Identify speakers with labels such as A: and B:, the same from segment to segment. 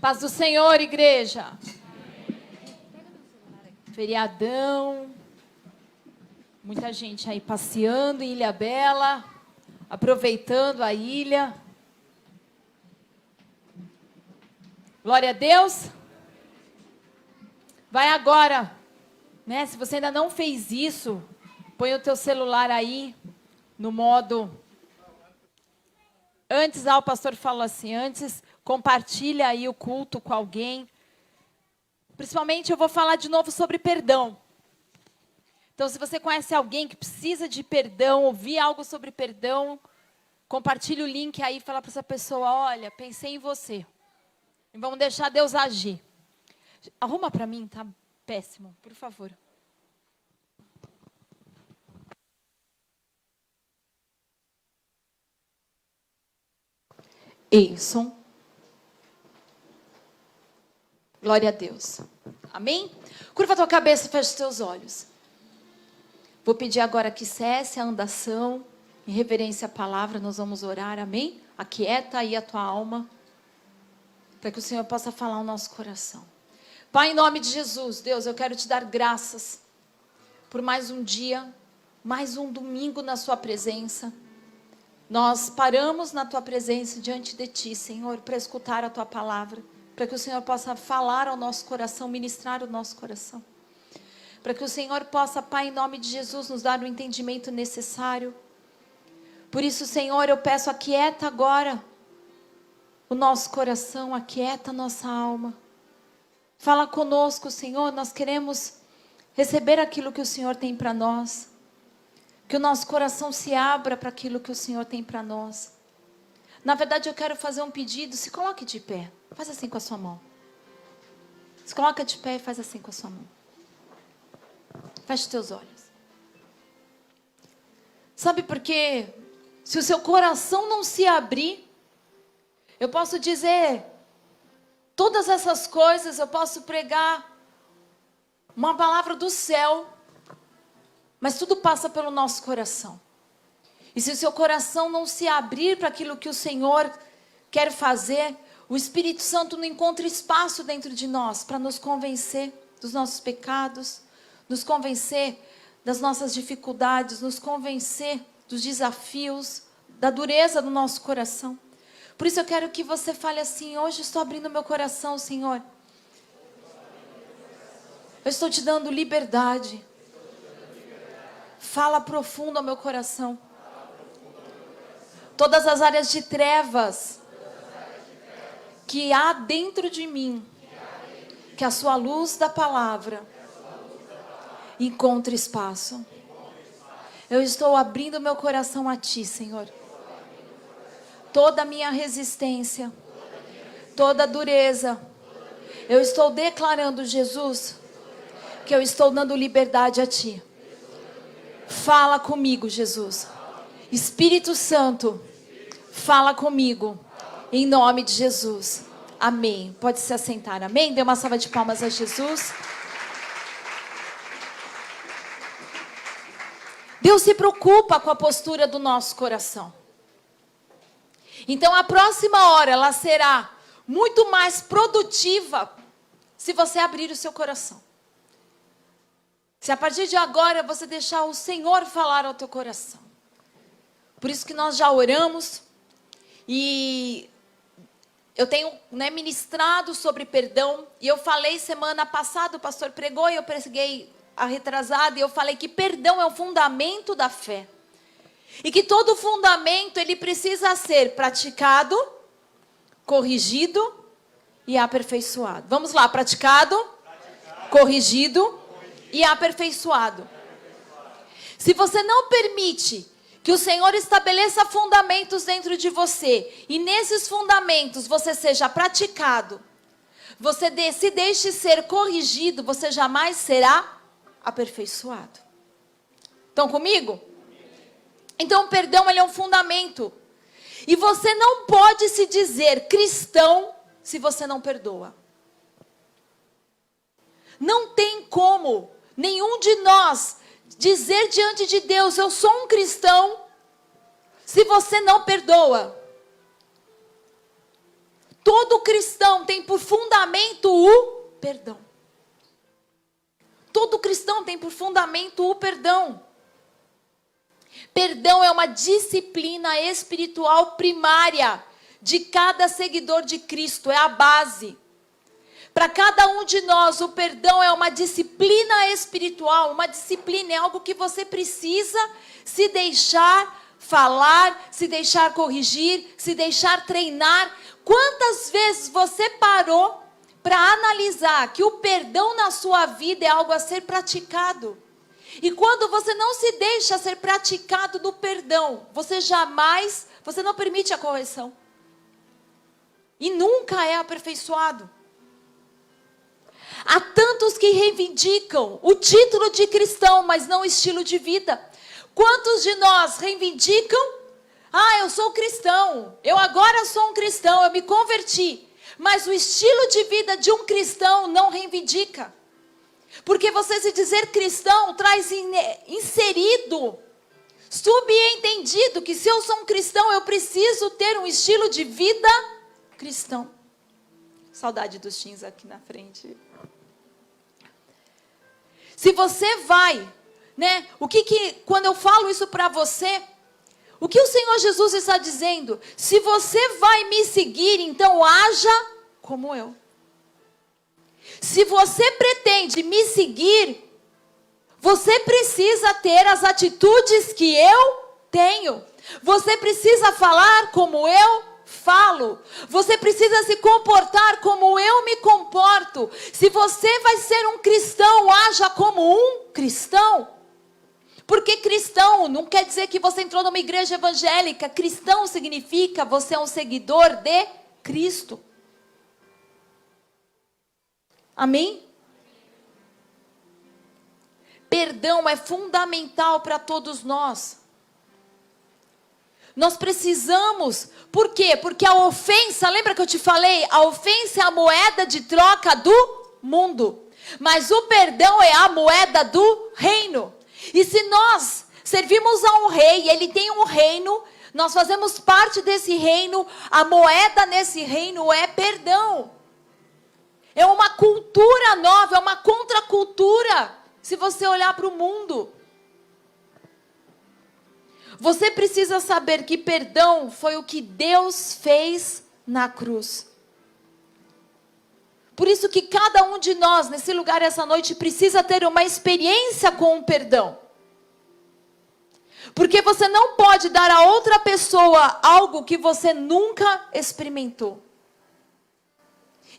A: Paz do Senhor, igreja. Feriadão. Muita gente aí passeando em Ilhabela, aproveitando a ilha. Glória a Deus. Vai agora, né? Se você ainda não fez isso, põe o teu celular aí no modo... Antes, o pastor falou assim, antes compartilha aí o culto com alguém. Principalmente eu vou falar de novo sobre perdão. Então, se você conhece alguém que precisa de perdão, ouvir algo sobre perdão, compartilhe o link aí e fala para essa pessoa, olha, pensei em você. E vamos deixar Deus agir. Arruma para mim, tá péssimo, por favor. Eison. Glória a Deus. Amém? Curva a tua cabeça e fecha os teus olhos. Vou pedir agora que cesse a andação, em reverência à palavra, nós vamos orar, amém? Aquieta aí a tua alma, para que o Senhor possa falar ao nosso coração. Pai, em nome de Jesus, Deus, eu quero te dar graças por mais um dia, mais um domingo na sua presença. Nós paramos na tua presença diante de ti, Senhor, para escutar a tua palavra, para que o Senhor possa falar ao nosso coração, ministrar o nosso coração. Para que o Senhor possa, Pai, em nome de Jesus, nos dar o entendimento necessário. Por isso, Senhor, eu peço, aquieta agora o nosso coração, aquieta a nossa alma. Fala conosco, Senhor, nós queremos receber aquilo que o Senhor tem para nós. Que o nosso coração se abra para aquilo que o Senhor tem para nós. Na verdade, eu quero fazer um pedido. Se coloque de pé. Faz assim com a sua mão. Se coloca de pé e faz assim com a sua mão. Feche os teus olhos. Sabe por quê? Se o seu coração não se abrir, eu posso dizer todas essas coisas, eu posso pregar uma palavra do céu, mas tudo passa pelo nosso coração. E se o seu coração não se abrir para aquilo que o Senhor quer fazer, o Espírito Santo não encontra espaço dentro de nós para nos convencer dos nossos pecados, nos convencer das nossas dificuldades, nos convencer dos desafios, da dureza do nosso coração. Por isso eu quero que você fale assim, hoje estou abrindo meu coração, Senhor. Eu estou te dando liberdade. Fala profundo ao meu coração. Todas as áreas de trevas que há dentro de mim, que a sua luz da palavra encontre espaço. Eu estou abrindo meu coração a ti, Senhor. Toda a minha resistência, toda a dureza, eu estou declarando, Jesus, que eu estou dando liberdade a ti. Fala comigo, Jesus. Espírito Santo, fala comigo. Em nome de Jesus. Amém. Pode se assentar. Amém? Dê uma salva de palmas a Jesus. Deus se preocupa com a postura do nosso coração. Então a próxima hora ela será muito mais produtiva se você abrir o seu coração. Se a partir de agora você deixar o Senhor falar ao teu coração. Por isso que nós já oramos. E eu tenho ministrado sobre perdão. E eu falei semana passada, o pastor pregou e eu preguei a retrasada. E eu falei que perdão é o fundamento da fé. E que todo fundamento ele precisa ser praticado, corrigido e aperfeiçoado. Vamos lá, praticado, corrigido e aperfeiçoado. Se você não permite que o Senhor estabeleça fundamentos dentro de você, e nesses fundamentos você seja praticado, você se deixe ser corrigido, você jamais será aperfeiçoado. Estão comigo? Então o perdão ele é um fundamento. E você não pode se dizer cristão se você não perdoa. Não tem como nenhum de nós dizer diante de Deus, eu sou um cristão, se você não perdoa. todo cristão tem por fundamento o perdão. Todo cristão tem por fundamento o perdão. Perdão é uma disciplina espiritual primária de cada seguidor de Cristo, é a base. Para cada um de nós, o perdão é uma disciplina espiritual, uma disciplina, é algo que você precisa se deixar falar, se deixar corrigir, se deixar treinar. Quantas vezes você parou para analisar que o perdão na sua vida é algo a ser praticado? E quando você não se deixa ser praticado no perdão, você não permite a correção. E nunca é aperfeiçoado. Há tantos que reivindicam o título de cristão, mas não o estilo de vida. Quantos de nós reivindicam? Eu sou cristão, eu agora sou um cristão, eu me converti. Mas o estilo de vida de um cristão não reivindica. Porque você se dizer cristão traz inserido, subentendido, que se eu sou um cristão, eu preciso ter um estilo de vida cristão. Saudade dos teens aqui na frente. Se você vai, quando eu falo isso para você, o que o Senhor Jesus está dizendo? Se você vai me seguir, então haja como eu. Se você pretende me seguir, você precisa ter as atitudes que eu tenho. Você precisa falar como eu falo. Você precisa se comportar como eu me comporto. Se você vai ser um cristão, haja como um cristão. Porque cristão não quer dizer que você entrou numa igreja evangélica. Cristão significa você é um seguidor de Cristo. Amém? Perdão é fundamental para todos nós. Nós precisamos. Por quê? Porque a ofensa, lembra que eu te falei? A ofensa é a moeda de troca do mundo. Mas o perdão é a moeda do reino. E se nós servimos a um rei, ele tem um reino, nós fazemos parte desse reino, a moeda nesse reino é perdão. É uma cultura nova, é uma contracultura, se você olhar para o mundo. Você precisa saber que perdão foi o que Deus fez na cruz. Por isso que cada um de nós, nesse lugar essa noite, precisa ter uma experiência com o perdão. Porque você não pode dar a outra pessoa algo que você nunca experimentou.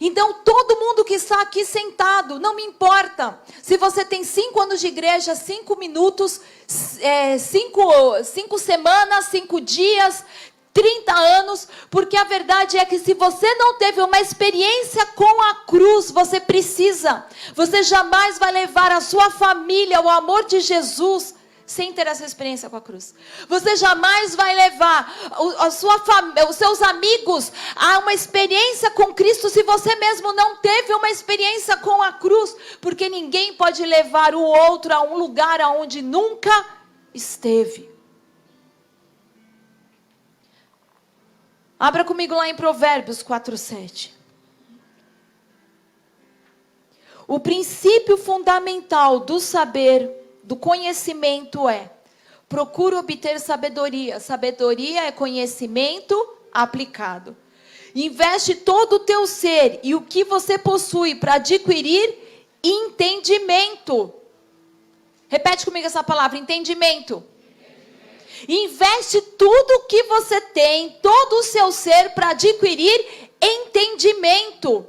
A: Então, todo mundo que está aqui sentado, não me importa se você tem 5 anos de igreja, 5 minutos, 5 semanas, 5 dias, 30 anos, porque a verdade é que se você não teve uma experiência com a cruz, você jamais vai levar a sua família ao amor de Jesus, sem ter essa experiência com a cruz. Você jamais vai levar os seus amigos a uma experiência com Cristo se você mesmo não teve uma experiência com a cruz. Porque ninguém pode levar o outro a um lugar aonde nunca esteve. Abra comigo lá em Provérbios 4:7. O princípio fundamental do saber, do conhecimento procura obter sabedoria. Sabedoria é conhecimento aplicado. Investe todo o teu ser e o que você possui para adquirir entendimento. Repete comigo essa palavra, entendimento. Investe tudo o que você tem, todo o seu ser para adquirir entendimento.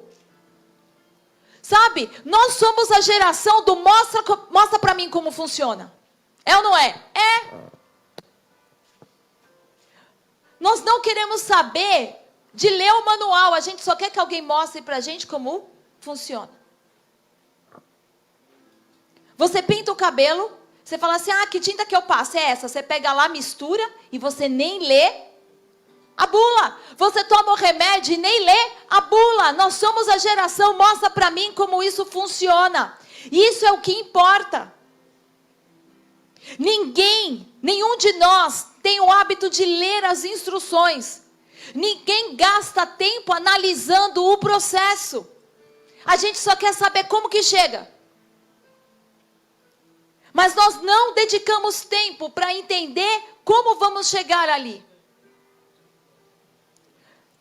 A: Sabe, nós somos a geração do mostra para mim como funciona. É ou não é? É. Nós não queremos saber de ler o manual. A gente só quer que alguém mostre para a gente como funciona. Você pinta o cabelo, você fala assim, que tinta que eu passo? É essa. Você pega lá, mistura e você nem lê a bula. Você toma o remédio e nem lê a bula. Nós somos a geração, mostra para mim como isso funciona. Isso é o que importa. Nenhum de nós tem o hábito de ler as instruções. Ninguém gasta tempo analisando o processo. A gente só quer saber como que chega. Mas nós não dedicamos tempo para entender como vamos chegar ali.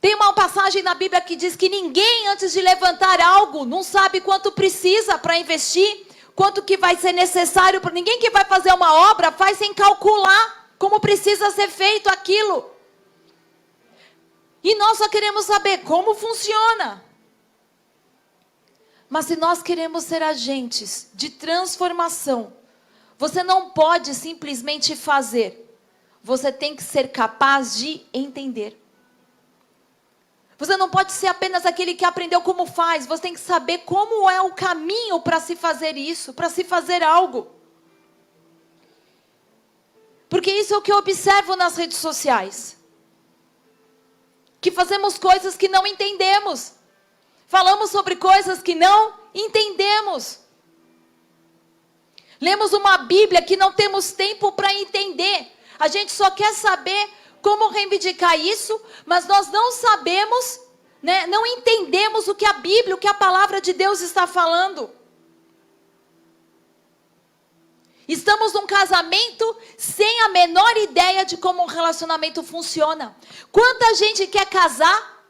A: Tem uma passagem na Bíblia que diz que ninguém, antes de levantar algo, não sabe quanto precisa para investir, quanto que vai ser necessário. Ninguém que vai fazer uma obra faz sem calcular como precisa ser feito aquilo. E nós só queremos saber como funciona. Mas se nós queremos ser agentes de transformação, você não pode simplesmente fazer. Você tem que ser capaz de entender. Você não pode ser apenas aquele que aprendeu como faz. Você tem que saber como é o caminho para se fazer isso, para se fazer algo. Porque isso é o que eu observo nas redes sociais. Que fazemos coisas que não entendemos. Falamos sobre coisas que não entendemos. Lemos uma Bíblia que não temos tempo para entender. A gente só quer saber como reivindicar isso, mas nós não sabemos, né, não entendemos o que a Bíblia, o que a palavra de Deus está falando. Estamos num casamento sem a menor ideia de como um relacionamento funciona. Quanta gente quer casar,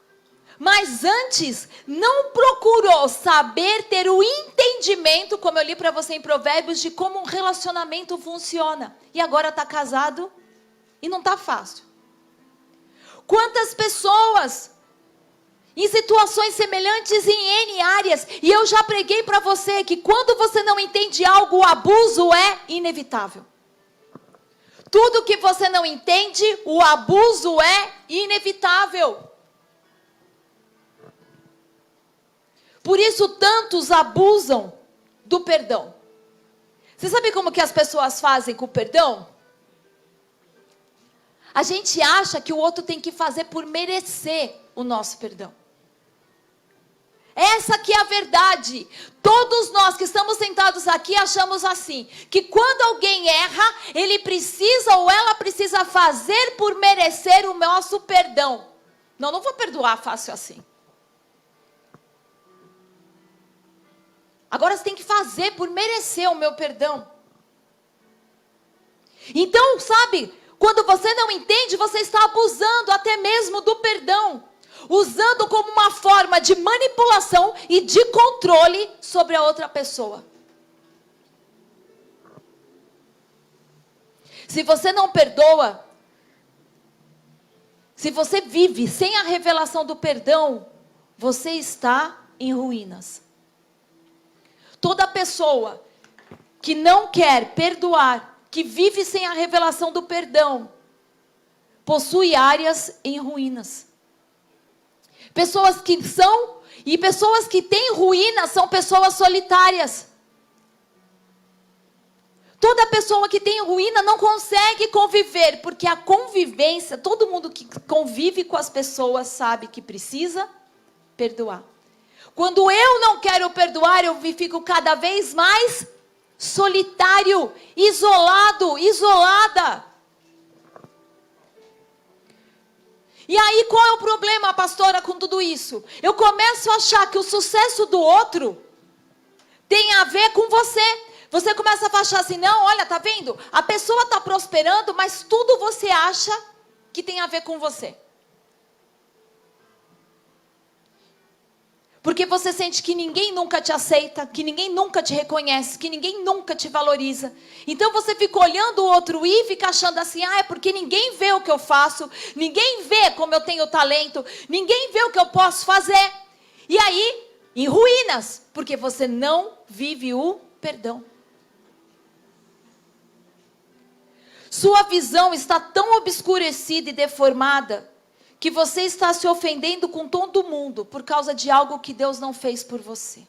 A: mas antes não procurou saber, ter o entendimento, como eu li para você em Provérbios, de como um relacionamento funciona. E agora está casado e não está fácil. Quantas pessoas em situações semelhantes em N áreas. E eu já preguei para você que quando você não entende algo, o abuso é inevitável. Tudo que você não entende, o abuso é inevitável. Por isso tantos abusam do perdão. Você sabe como que as pessoas fazem com o perdão? A gente acha que o outro tem que fazer por merecer o nosso perdão. Essa que é a verdade. Todos nós que estamos sentados aqui achamos assim, que quando alguém erra, ele precisa ou ela precisa fazer por merecer o nosso perdão. Não vou perdoar fácil assim. Agora você tem que fazer por merecer o meu perdão. Então, sabe, quando você não entende, você está abusando até mesmo do perdão. Usando como uma forma de manipulação e de controle sobre a outra pessoa. Se você não perdoa, se você vive sem a revelação do perdão, você está em ruínas. Toda pessoa que não quer perdoar, que vive sem a revelação do perdão, possui áreas em ruínas. Pessoas que são, e pessoas que têm ruínas são pessoas solitárias. Toda pessoa que tem ruína não consegue conviver, porque a convivência, todo mundo que convive com as pessoas sabe que precisa perdoar. Quando eu não quero perdoar, eu fico cada vez mais solitário, isolado, isolada. E aí qual é o problema, pastora, com tudo isso? Eu começo a achar que o sucesso do outro tem a ver com você. Você começa a achar assim, não, olha, tá vendo? A pessoa está prosperando, mas tudo você acha que tem a ver com você. Porque você sente que ninguém nunca te aceita, que ninguém nunca te reconhece, que ninguém nunca te valoriza. Então você fica olhando o outro e fica achando assim, é porque ninguém vê o que eu faço, ninguém vê como eu tenho talento, ninguém vê o que eu posso fazer. E aí, em ruínas, porque você não vive o perdão. Sua visão está tão obscurecida e deformada, que você está se ofendendo com todo mundo por causa de algo que Deus não fez por você.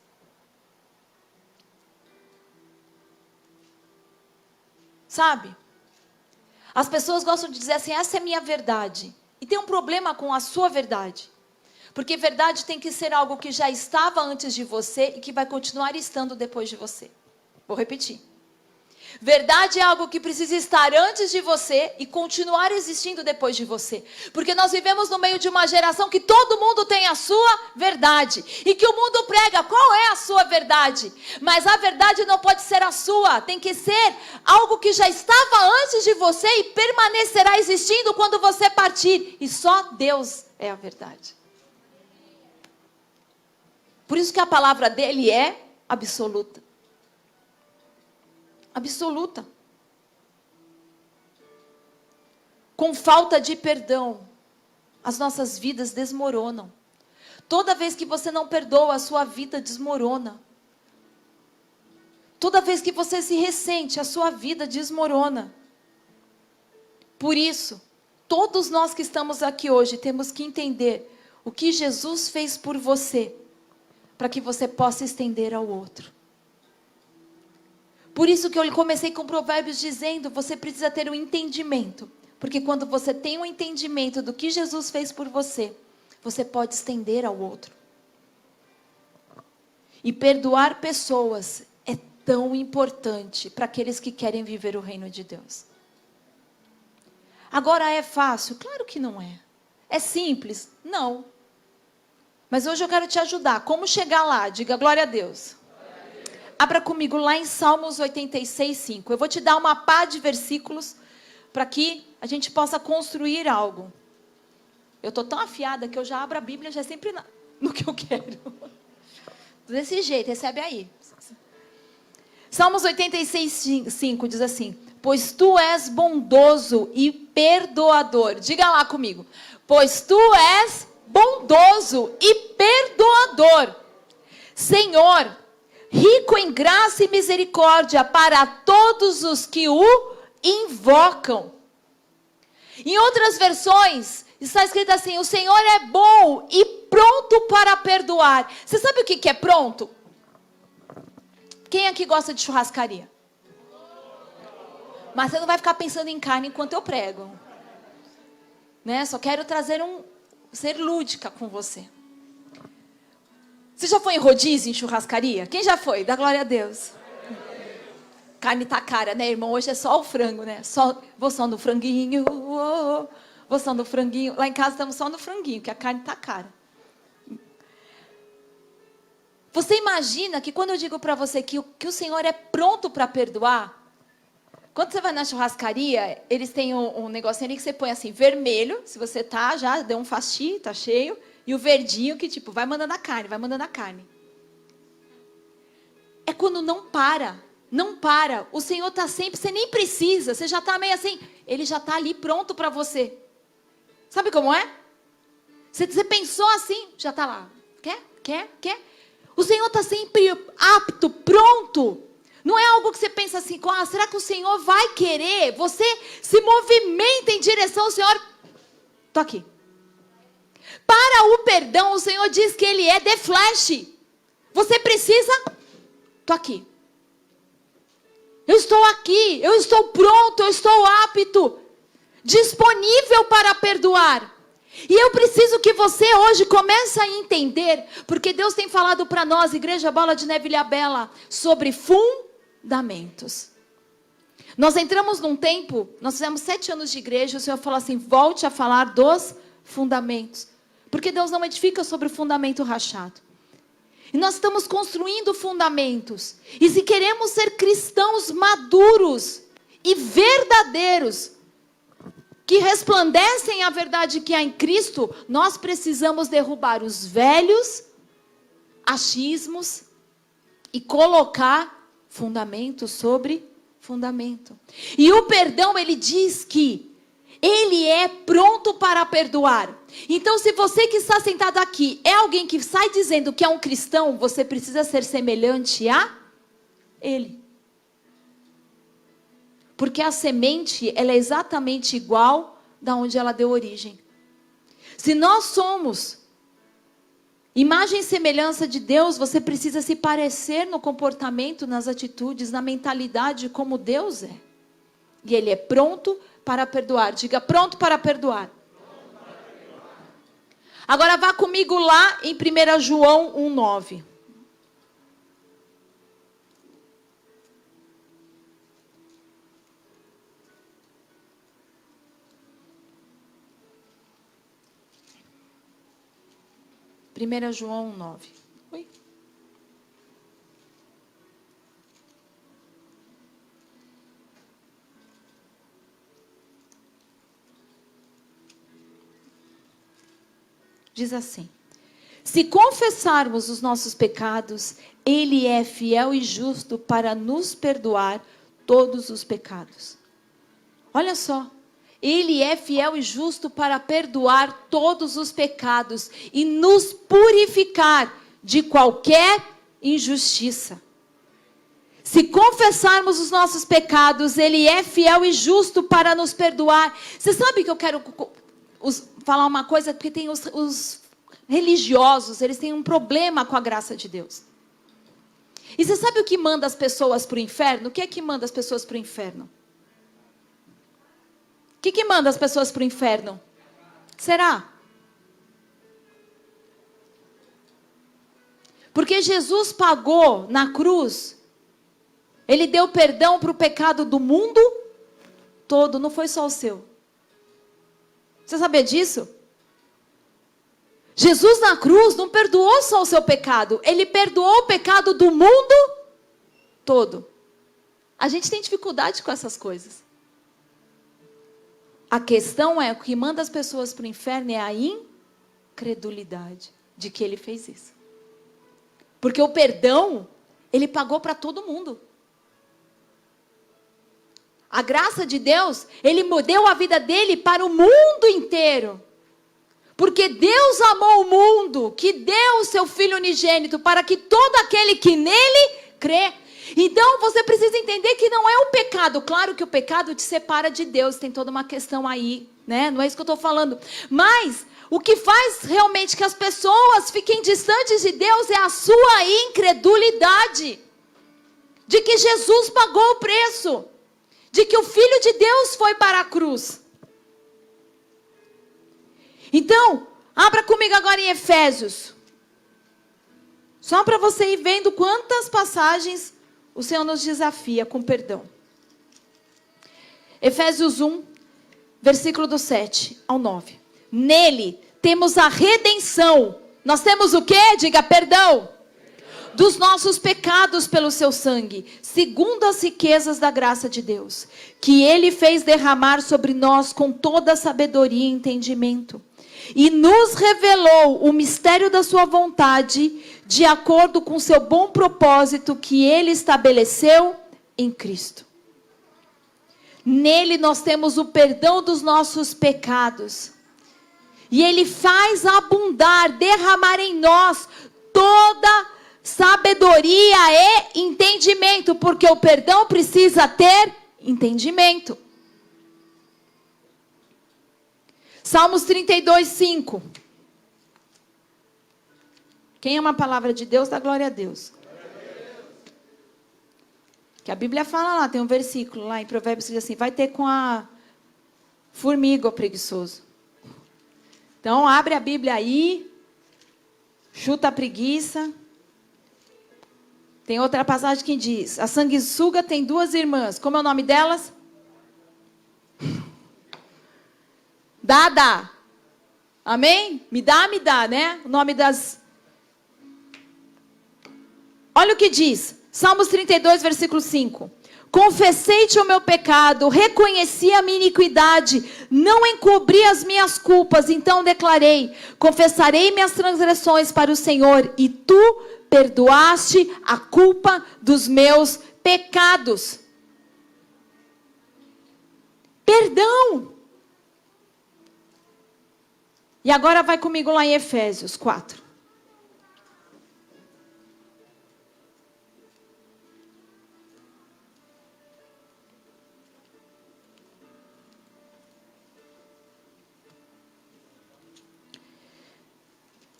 A: Sabe? As pessoas gostam de dizer assim, essa é minha verdade. E tem um problema com a sua verdade. Porque verdade tem que ser algo que já estava antes de você e que vai continuar estando depois de você. Vou repetir. Verdade é algo que precisa estar antes de você e continuar existindo depois de você. Porque nós vivemos no meio de uma geração que todo mundo tem a sua verdade. E que o mundo prega qual é a sua verdade. Mas a verdade não pode ser a sua. Tem que ser algo que já estava antes de você e permanecerá existindo quando você partir. E só Deus é a verdade. Por isso que a palavra dele é absoluta. Absoluta. Com falta de perdão, as nossas vidas desmoronam. Toda vez que você não perdoa, a sua vida desmorona. Toda vez que você se ressente, a sua vida desmorona. Por isso, todos nós que estamos aqui hoje temos que entender o que Jesus fez por você, para que você possa estender ao outro. Por isso que eu comecei com Provérbios dizendo, você precisa ter um entendimento. Porque quando você tem um entendimento do que Jesus fez por você, você pode estender ao outro. E perdoar pessoas é tão importante para aqueles que querem viver o reino de Deus. Agora é fácil? Claro que não é. É simples? Não. Mas hoje eu quero te ajudar. Como chegar lá? Diga glória a Deus. Abra comigo lá em Salmos 86, 5. Eu vou te dar uma pá de versículos para que a gente possa construir algo. Eu estou tão afiada que eu já abro a Bíblia já sempre no que eu quero. Desse jeito, recebe aí. Salmos 86, 5 diz assim: pois tu és bondoso e perdoador. Diga lá comigo. Pois tu és bondoso e perdoador, Senhor, rico em graça e misericórdia para todos os que o invocam. Em outras versões, está escrito assim: o Senhor é bom e pronto para perdoar. Você sabe o que é pronto? Quem aqui gosta de churrascaria? Mas você não vai ficar pensando em carne enquanto eu prego. Né? Só quero ser lúdica com você. Você já foi em rodízio, em churrascaria? Quem já foi? Dá glória a Deus. Carne tá cara, né, irmão? Hoje é só o frango, né? Vou só no franguinho. Vou só no franguinho. Lá em casa estamos só no franguinho, que a carne tá cara. Você imagina que quando eu digo para você que o Senhor é pronto para perdoar, quando você vai na churrascaria, eles têm um negocinho ali que você põe assim, vermelho, se você já deu um fasti, tá cheio. E o verdinho que tipo, vai mandando a carne, vai mandando a carne. É quando não para. Não para. O Senhor está sempre, você nem precisa. Você já está meio assim, Ele já está ali pronto para você. Sabe como é? Você pensou assim, já está lá. Quer? O Senhor está sempre apto, pronto. Não é algo que você pensa assim, será que o Senhor vai querer? Você se movimenta em direção ao Senhor. Estou aqui. Para o perdão, o Senhor diz que Ele é de flash. Você precisa? Estou aqui. Eu estou aqui. Eu estou pronto. Eu estou apto. Disponível para perdoar. E eu preciso que você hoje comece a entender. Porque Deus tem falado para nós, Igreja Bola de Neve Ilhabela, sobre fundamentos. Nós entramos num tempo, nós fizemos 7 anos de igreja. O Senhor falou assim, volte a falar dos fundamentos. Porque Deus não edifica sobre o fundamento rachado. E nós estamos construindo fundamentos. E se queremos ser cristãos maduros e verdadeiros, que resplandecem a verdade que há em Cristo, nós precisamos derrubar os velhos achismos e colocar fundamento sobre fundamento. E o perdão, ele diz que Ele é pronto para perdoar. Então, se você que está sentado aqui é alguém que sai dizendo que é um cristão, você precisa ser semelhante a Ele. Porque a semente, ela é exatamente igual da onde ela deu origem. Se nós somos imagem e semelhança de Deus, você precisa se parecer no comportamento, nas atitudes, na mentalidade como Deus é. E Ele é pronto para perdoar. Diga, pronto para perdoar. Agora vá comigo lá em 1 João 1,9. 1 João 9. Oi? Diz assim: se confessarmos os nossos pecados, Ele é fiel e justo para nos perdoar todos os pecados. Olha só. Ele é fiel e justo para perdoar todos os pecados e nos purificar de qualquer injustiça. Se confessarmos os nossos pecados, Ele é fiel e justo para nos perdoar. Você sabe que eu quero falar uma coisa, porque tem os religiosos, eles têm um problema com a graça de Deus. E você sabe o que manda as pessoas para o inferno? O que é que manda as pessoas para o inferno? O que manda as pessoas para o inferno? Será? Porque Jesus pagou na cruz, Ele deu perdão para o pecado do mundo todo, não foi só o seu. Você sabia disso? Jesus na cruz não perdoou só o seu pecado, Ele perdoou o pecado do mundo todo. A gente tem dificuldade com essas coisas. A questão é, o que manda as pessoas para o inferno é a incredulidade de que Ele fez isso. Porque o perdão, Ele pagou para todo mundo. A graça de Deus, Ele deu a vida dEle para o mundo inteiro. Porque Deus amou o mundo, que deu o seu Filho unigênito, para que todo aquele que nele crê. Então, você precisa entender que não é o pecado. Claro que o pecado te separa de Deus. Tem toda uma questão aí, né? Não é isso que eu estou falando. Mas, o que faz realmente que as pessoas fiquem distantes de Deus é a sua incredulidade. De que Jesus pagou o preço. De que o Filho de Deus foi para a cruz. Então, abra comigo agora em Efésios. Só para você ir vendo quantas passagens o Senhor nos desafia com perdão. Efésios 1, versículo do 7 ao 9. Nele temos a redenção. Nós temos o quê? Diga perdão. Dos nossos pecados pelo seu sangue, segundo as riquezas da graça de Deus, que Ele fez derramar sobre nós com toda a sabedoria e entendimento. E nos revelou o mistério da sua vontade, de acordo com seu bom propósito que Ele estabeleceu em Cristo. Nele nós temos o perdão dos nossos pecados. E Ele faz abundar, derramar em nós toda sabedoria e entendimento, porque o perdão precisa ter entendimento. Salmos 32, 5. Quem ama a palavra de Deus, dá glória a Deus. Que a Bíblia fala lá, tem um versículo lá em Provérbios que diz assim: vai ter com a formiga, ó preguiçoso. Então, abre a Bíblia aí, chuta a preguiça. Tem outra passagem que diz: a sanguessuga tem duas irmãs. Como é o nome delas? Dá. Amém? Me dá, né? O nome das... Olha o que diz. Salmos 32, versículo 5. Confessei-te o meu pecado, reconheci a minha iniquidade, não encobri as minhas culpas, então declarei: confessarei minhas transgressões para o Senhor, e tu perdoaste a culpa dos meus pecados. Perdão. E agora vai comigo lá em Efésios 4.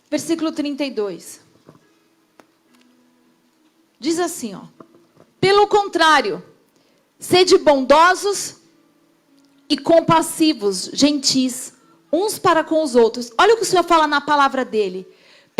A: Versículo 32. Diz assim, ó: pelo contrário, sede bondosos e compassivos, gentis, uns para com os outros. Olha o que o Senhor fala na palavra dele.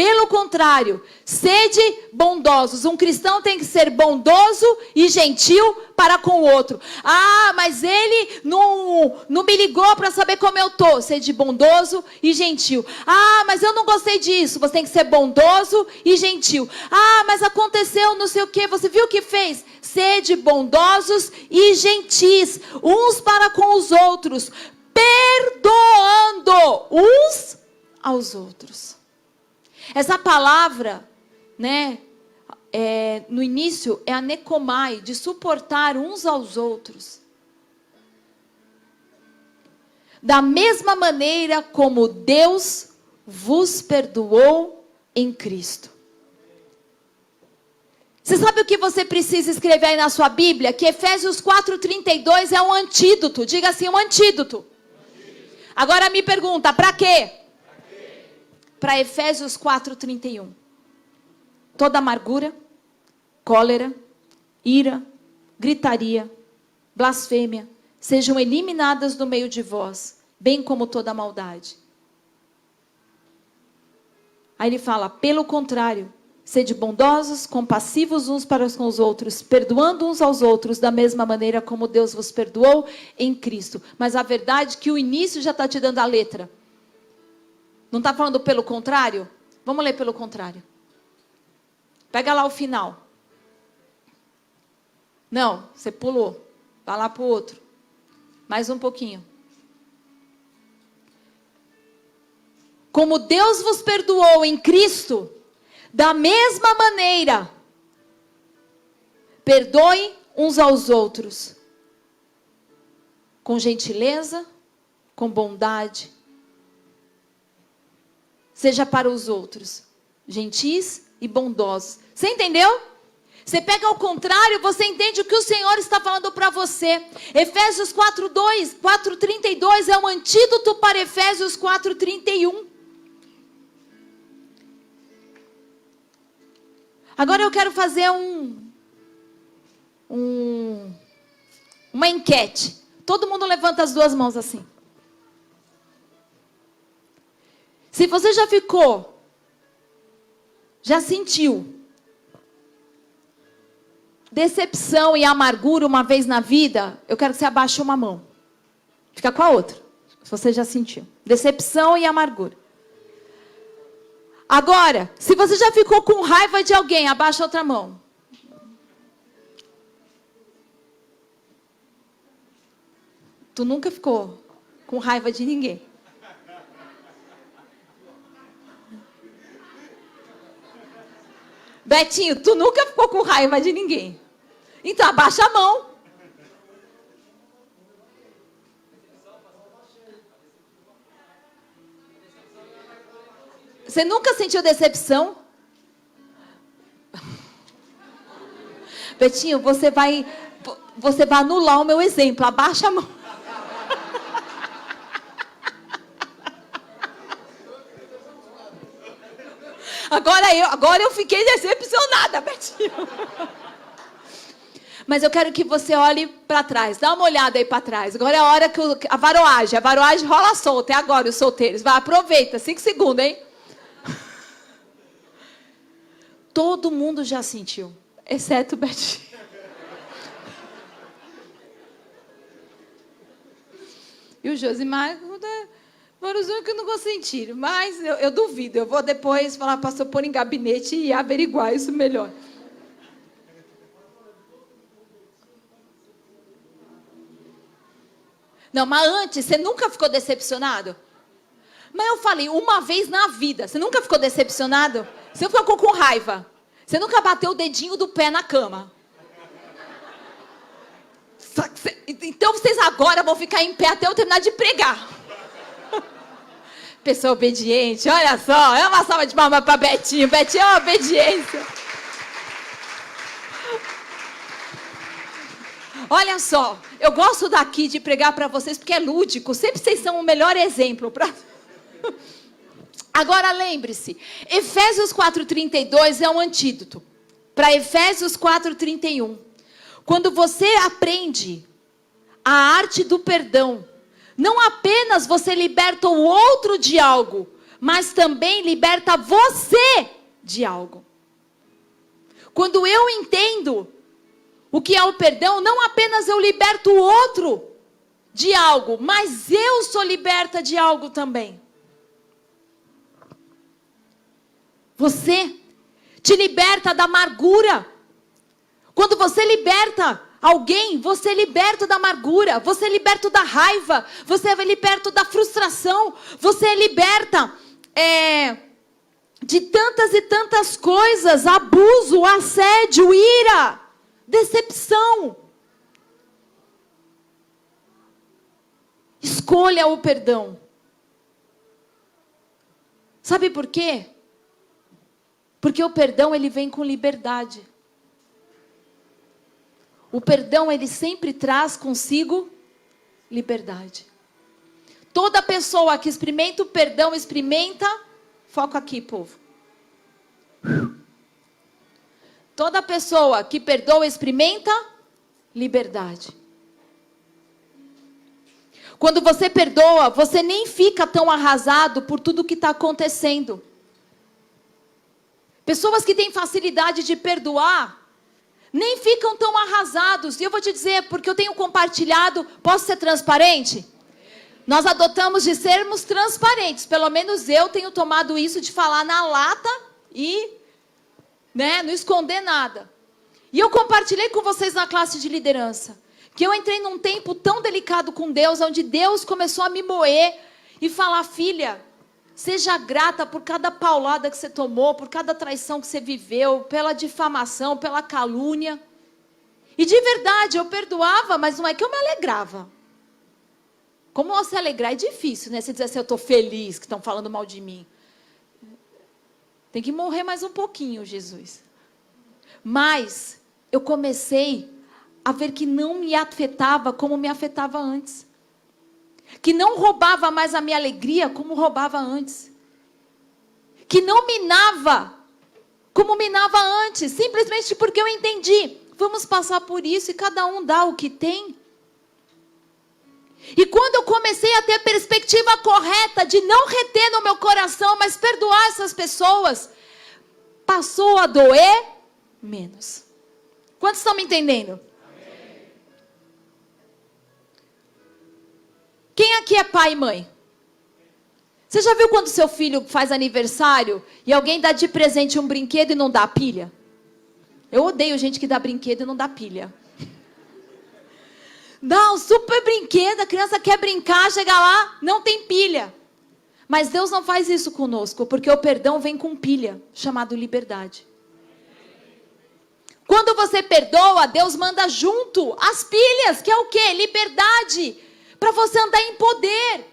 A: Pelo contrário, sede bondosos. Um cristão tem que ser bondoso e gentil para com o outro. Ah, mas ele não me ligou para saber como eu estou. Sede bondoso e gentil. Ah, mas eu não gostei disso. Você tem que ser bondoso e gentil. Ah, mas aconteceu não sei o que. Você viu o que fez? Sede bondosos e gentis, uns para com os outros, perdoando uns aos outros. Essa palavra, né, no início é anekomai, de suportar uns aos outros. Da mesma maneira como Deus vos perdoou em Cristo. Você sabe o que você precisa escrever aí na sua Bíblia? Que Efésios 4:32 é um antídoto. Diga assim, um antídoto. Agora me pergunta, para quê? Para Efésios 4:31. Toda amargura, cólera, ira, gritaria, blasfêmia, sejam eliminadas do meio de vós, bem como toda maldade. Aí ele fala, pelo contrário, sede bondosos, compassivos uns para com os outros, perdoando uns aos outros, da mesma maneira como Deus vos perdoou em Cristo. Mas a verdade é que o início já está te dando a letra. Não está falando pelo contrário? Vamos ler pelo contrário. Pega lá o final. Não, você pulou. Vai lá para o outro. Mais um pouquinho. Como Deus vos perdoou em Cristo, da mesma maneira, perdoem uns aos outros. Com gentileza, com bondade. Seja para os outros, gentis e bondosos. Você entendeu? Você pega ao contrário, você entende o que o Senhor está falando para você. Efésios 4:32 é um antídoto para Efésios 4:31. Agora eu quero fazer uma enquete. Todo mundo levanta as duas mãos assim. Se você já sentiu decepção e amargura uma vez na vida, eu quero que você abaixe uma mão. Fica com a outra. Se você já sentiu. Decepção e amargura. Agora, se você já ficou com raiva de alguém, abaixa outra mão. Tu nunca ficou com raiva de ninguém. Betinho, tu nunca ficou com raiva de ninguém. Então abaixa a mão. Você nunca sentiu decepção? Betinho, você vai anular o meu exemplo. Abaixa a mão. Agora eu fiquei decepcionada, Betinho. Mas eu quero que você olhe para trás. Dá uma olhada aí para trás. Agora é a hora que a varoagem rola solta. É agora os solteiros. Vai, aproveita. 5 segundos, hein? Todo mundo já sentiu. Exceto o Betinho. E o Josimar... Vários que não vou sentir, mas eu duvido. Eu vou depois falar para o pastor pôr em gabinete e averiguar isso melhor. Não, mas antes, você nunca ficou decepcionado? Mas eu falei, uma vez na vida, você nunca ficou decepcionado? Você nunca ficou com raiva? Você nunca bateu o dedinho do pé na cama? Então vocês agora vão ficar em pé até eu terminar de pregar. Pessoa obediente, olha só, é uma salva de palmas para Betinho. Betinho é uma obediência. Olha só, eu gosto daqui de pregar para vocês porque é lúdico. Sempre vocês são o melhor exemplo. Agora lembre-se, Efésios 4:32 é um antídoto para Efésios 4:31. Quando você aprende a arte do perdão, não apenas você liberta o outro de algo, mas também liberta você de algo. Quando eu entendo o que é o perdão, não apenas eu liberto o outro de algo, mas eu sou liberta de algo também. Você te liberta da amargura. Quando você liberta alguém, você é liberto da amargura, você é liberto da raiva, você é liberto da frustração, você é liberta de tantas e tantas coisas, abuso, assédio, ira, decepção. Escolha o perdão. Sabe por quê? Porque o perdão, ele vem com liberdade. O perdão, ele sempre traz consigo liberdade. Toda pessoa que experimenta o perdão, foca aqui, povo. Toda pessoa que perdoa, experimenta liberdade. Quando você perdoa, você nem fica tão arrasado por tudo que está acontecendo. Pessoas que têm facilidade de perdoar, nem ficam tão arrasados. E eu vou te dizer, porque eu tenho compartilhado, posso ser transparente? Nós adotamos de sermos transparentes. Pelo menos eu tenho tomado isso de falar na lata e não esconder nada. E eu compartilhei com vocês na classe de liderança que eu entrei num tempo tão delicado com Deus, onde Deus começou a me moer e falar: filha, seja grata por cada paulada que você tomou, por cada traição que você viveu, pela difamação, pela calúnia. E de verdade, eu perdoava, mas não é que eu me alegrava. Como você alegrar é difícil, né? Você dizer assim, eu estou feliz que estão falando mal de mim. Tem que morrer mais um pouquinho, Jesus. Mas eu comecei a ver que não me afetava como me afetava antes. Que não roubava mais a minha alegria como roubava antes. Que não minava como minava antes. Simplesmente porque eu entendi. Vamos passar por isso e cada um dá o que tem. E quando eu comecei a ter a perspectiva correta de não reter no meu coração, mas perdoar essas pessoas, passou a doer menos. Quantos estão me entendendo? Amém. Quem aqui é pai e mãe? Você já viu quando seu filho faz aniversário e alguém dá de presente um brinquedo e não dá a pilha? Eu odeio gente que dá brinquedo e não dá pilha. Dá um super brinquedo, a criança quer brincar, chega lá, não tem pilha. Mas Deus não faz isso conosco, porque o perdão vem com pilha, chamado liberdade. Quando você perdoa, Deus manda junto as pilhas, que é o quê? Liberdade, para você andar em poder.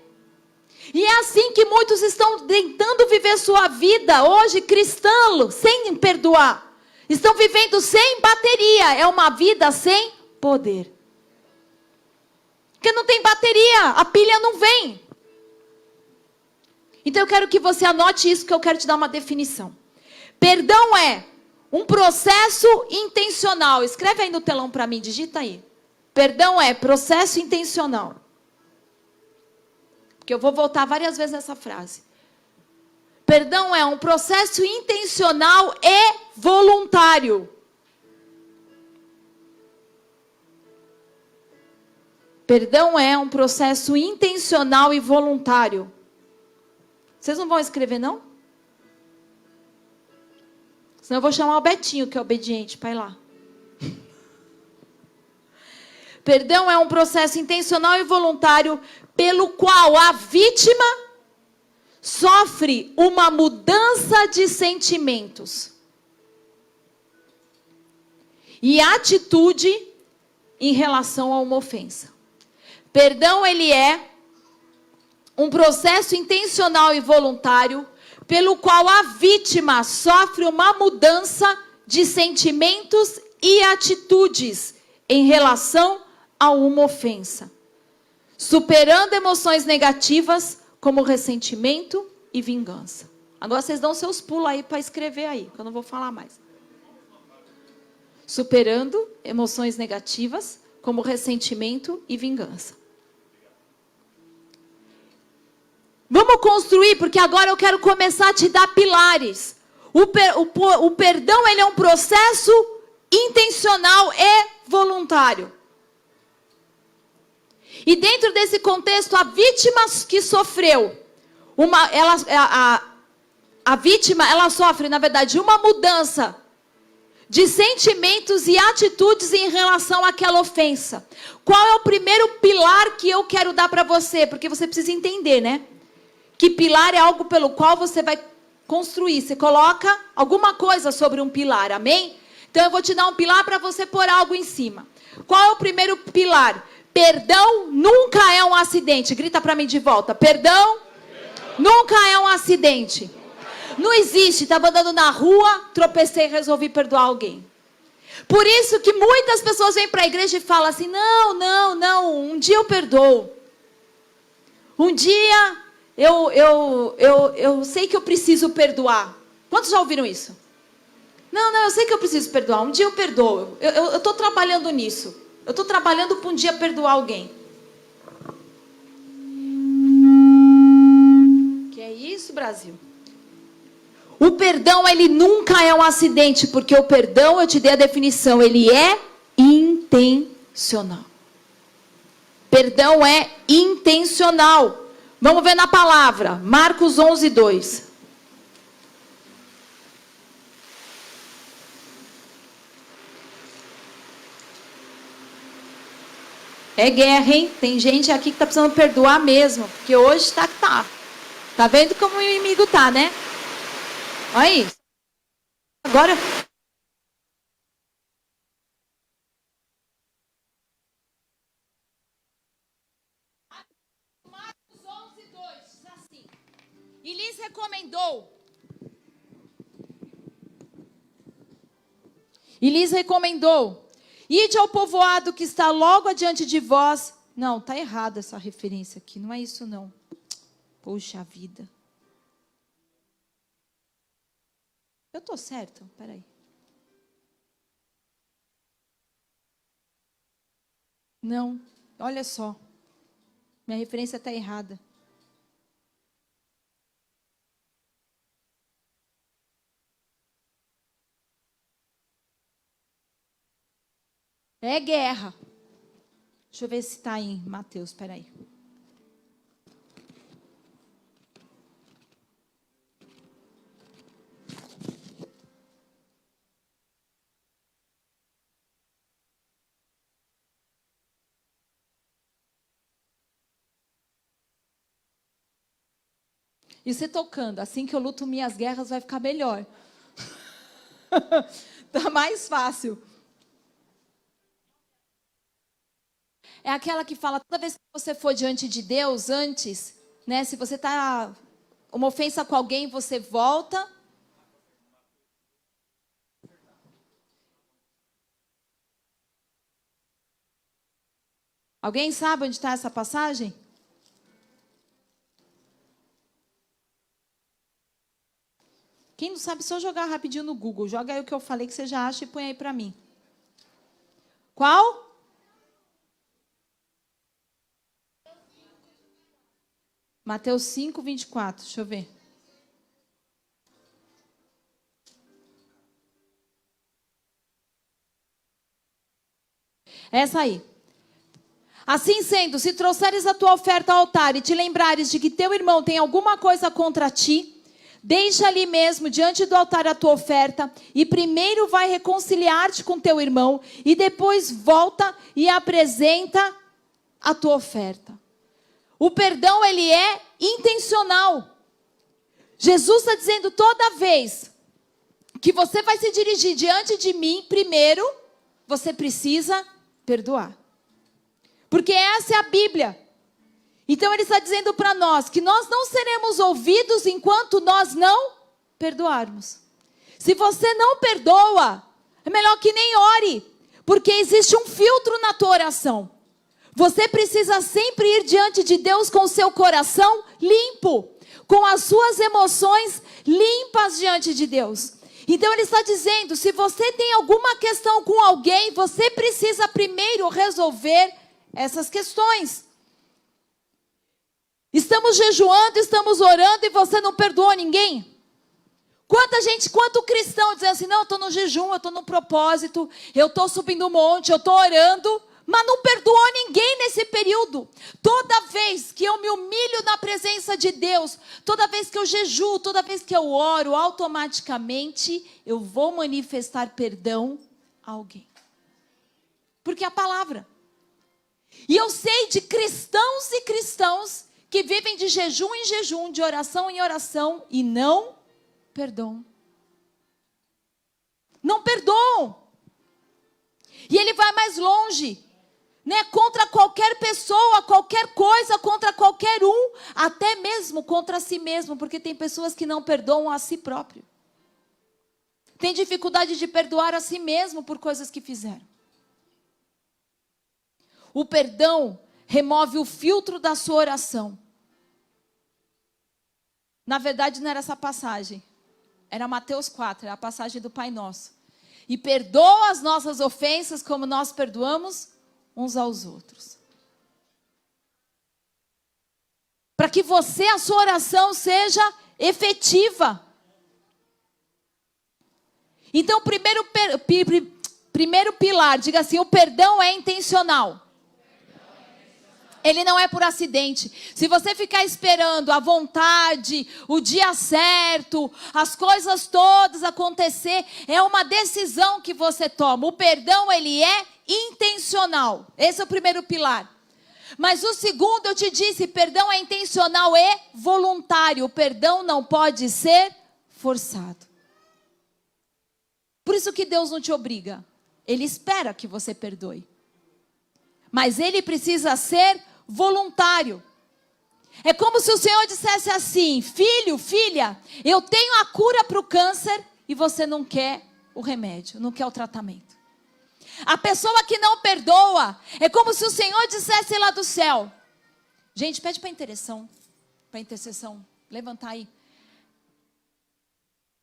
A: E é assim que muitos estão tentando viver sua vida hoje, cristã, sem perdoar. Estão vivendo sem bateria, é uma vida sem poder. Porque não tem bateria, a pilha não vem. Então eu quero que você anote isso, que eu quero te dar uma definição. Perdão é um processo intencional. Escreve aí no telão para mim, digita aí. Perdão é processo intencional. Porque eu vou voltar várias vezes nessa frase. Perdão é um processo intencional e voluntário. Perdão é um processo intencional e voluntário. Vocês não vão escrever, não? Senão eu vou chamar o Betinho, que é obediente, para ir lá. Perdão é um processo intencional e voluntário pelo qual a vítima sofre uma mudança de sentimentos e atitude em relação a uma ofensa. Perdão, ele é um processo intencional e voluntário pelo qual a vítima sofre uma mudança de sentimentos e atitudes em relação a uma ofensa, superando emoções negativas como ressentimento e vingança. Agora vocês dão seus pulos aí para escrever aí, que eu não vou falar mais. Superando emoções negativas como ressentimento e vingança. Vamos construir, porque agora eu quero começar a te dar pilares. O perdão, ele é um processo intencional e voluntário. E dentro desse contexto, a vítima que sofreu, a vítima, ela sofre, na verdade, uma mudança de sentimentos e atitudes em relação àquela ofensa. Qual é o primeiro pilar que eu quero dar para você? Porque você precisa entender, né? Que pilar é algo pelo qual você vai construir. Você coloca alguma coisa sobre um pilar, amém? Então eu vou te dar um pilar para você pôr algo em cima. Qual é o primeiro pilar? Perdão nunca é um acidente. Grita para mim de volta. Perdão nunca é um acidente. Não existe, estava andando na rua, tropecei e resolvi perdoar alguém. Por isso que muitas pessoas vêm para a igreja e falam assim, não, um dia eu perdoo. Um dia eu sei que eu preciso perdoar. Quantos já ouviram isso? Não, eu sei que eu preciso perdoar. Um dia eu perdoo. Eu estou trabalhando nisso. Eu estou trabalhando para um dia perdoar alguém. Que é isso, Brasil? O perdão, ele nunca é um acidente, porque o perdão, eu te dei a definição, ele é intencional. Perdão é intencional. Vamos ver na palavra, Marcos 11, 2. É guerra, hein? Tem gente aqui que está precisando perdoar mesmo, porque hoje está. Tá vendo como o inimigo tá, né? Olha isso. Agora. Marcos 11, 2 diz assim. E lhes recomendou. Ide ao povoado que está logo adiante de vós. Não, tá errada essa referência aqui. Não é isso não. Poxa vida. Eu estou certo? Peraí. Não, olha só. Minha referência está errada. É guerra. Deixa eu ver se está em Mateus, peraí. E você tocando, assim que eu luto minhas guerras vai ficar melhor. Tá mais fácil. É aquela que fala, toda vez que você for diante de Deus, antes, né? Se você está uma ofensa com alguém, você volta. Alguém sabe onde está essa passagem? Quem não sabe, só jogar rapidinho no Google. Joga aí o que eu falei que você já acha e põe aí para mim. Qual? Mateus 5, 24. Deixa eu ver. Essa aí. Assim sendo, se trouxeres a tua oferta ao altar e te lembrares de que teu irmão tem alguma coisa contra ti, deixa ali mesmo, diante do altar, a tua oferta, e primeiro vai reconciliar-te com teu irmão, e depois volta e apresenta a tua oferta. O perdão, ele é intencional. Jesus está dizendo, toda vez que você vai se dirigir diante de mim, primeiro, você precisa perdoar. Porque essa é a Bíblia. Então ele está dizendo para nós que nós não seremos ouvidos enquanto nós não perdoarmos. Se você não perdoa, é melhor que nem ore, porque existe um filtro na tua oração. Você precisa sempre ir diante de Deus com o seu coração limpo, com as suas emoções limpas diante de Deus. Então ele está dizendo, se você tem alguma questão com alguém, você precisa primeiro resolver essas questões. Estamos jejuando, estamos orando e você não perdoou ninguém? Quanto cristão dizendo assim, não, eu estou no jejum, eu estou no propósito, eu estou subindo o monte, eu estou orando, mas não perdoou ninguém nesse período. Toda vez que eu me humilho na presença de Deus, toda vez que eu jejuo, toda vez que eu oro, automaticamente eu vou manifestar perdão a alguém. Porque é a palavra. E eu sei de cristãos e cristãos que vivem de jejum em jejum, de oração em oração e não perdoam. Não perdoam. E ele vai mais longe, né? Contra qualquer pessoa, qualquer coisa, contra qualquer um, até mesmo contra si mesmo, porque tem pessoas que não perdoam a si próprio. Tem dificuldade de perdoar a si mesmo por coisas que fizeram. O perdão remove o filtro da sua oração. Na verdade, não era essa passagem. Era Mateus 4, era a passagem do Pai Nosso. E perdoa as nossas ofensas como nós perdoamos uns aos outros. Para que a sua oração seja efetiva. Então, primeiro pilar, diga assim, o perdão é intencional. Ele não é por acidente. Se você ficar esperando a vontade, o dia certo, as coisas todas acontecer, é uma decisão que você toma. O perdão, ele é intencional. Esse é o primeiro pilar. Mas o segundo, eu te disse, perdão é intencional e voluntário. O perdão não pode ser forçado. Por isso que Deus não te obriga. Ele espera que você perdoe. Mas ele precisa ser voluntário. É como se o Senhor dissesse assim, filho, filha, eu tenho a cura para o câncer e você não quer o remédio, não quer o tratamento. A pessoa que não perdoa, é como se o Senhor dissesse lá do céu. Gente, pede para intercessão, levantar aí.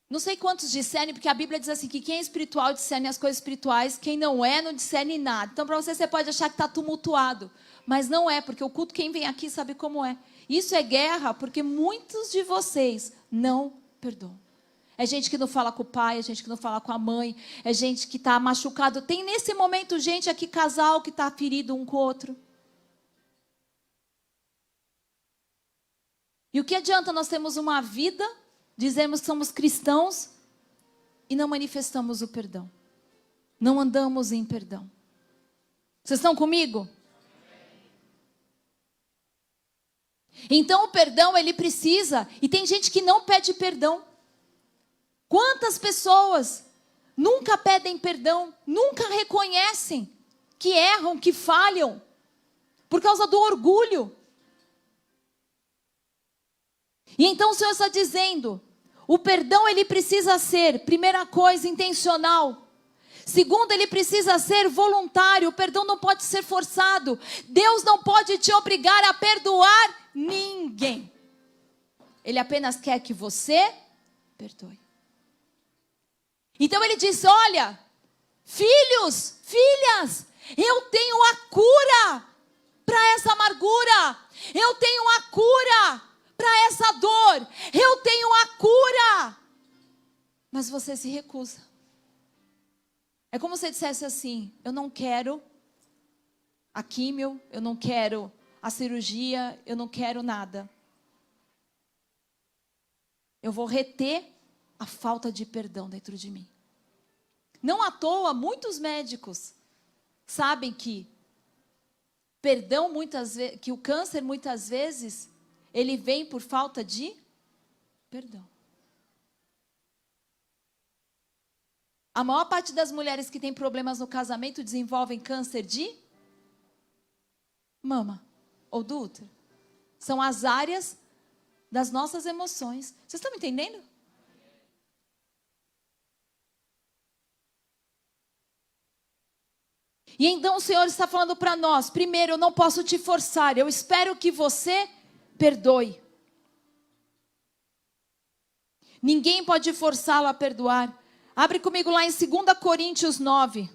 A: Não sei quantos discernem, porque a Bíblia diz assim, que quem é espiritual discerne as coisas espirituais, quem não é, não discerne nada. Então para você pode achar que está tumultuado, mas não é, porque o culto, quem vem aqui sabe como é. Isso é guerra, porque muitos de vocês não perdoam. É gente que não fala com o pai, é gente que não fala com a mãe, é gente que está machucado. Tem nesse momento gente aqui, casal, que está ferido um com o outro. E o que adianta nós termos uma vida, dizemos que somos cristãos e não manifestamos o perdão? Não andamos em perdão. Vocês estão comigo? Então o perdão, ele precisa, e tem gente que não pede perdão. Quantas pessoas nunca pedem perdão, nunca reconhecem que erram, que falham, por causa do orgulho. E então o Senhor está dizendo, o perdão ele precisa ser, primeira coisa, intencional. Segundo, ele precisa ser voluntário, o perdão não pode ser forçado. Deus não pode te obrigar a perdoar ninguém. Ele apenas quer que você perdoe. Então ele diz, olha, filhos, filhas, eu tenho a cura para essa amargura. Eu tenho a cura para essa dor. Eu tenho a cura. Mas você se recusa. É como se dissesse assim, eu não quero a químio, eu não quero a cirurgia, eu não quero nada. Eu vou reter a falta de perdão dentro de mim. Não à toa, muitos médicos sabem que perdão muitas vezes, que o câncer muitas vezes ele vem por falta de perdão. A maior parte das mulheres que têm problemas no casamento desenvolvem câncer de mama ou do útero. São as áreas das nossas emoções. Vocês estão me entendendo? E então o Senhor está falando para nós, primeiro, eu não posso te forçar, eu espero que você perdoe. Ninguém pode forçá-lo a perdoar. Abre comigo lá em 2 Coríntios 9.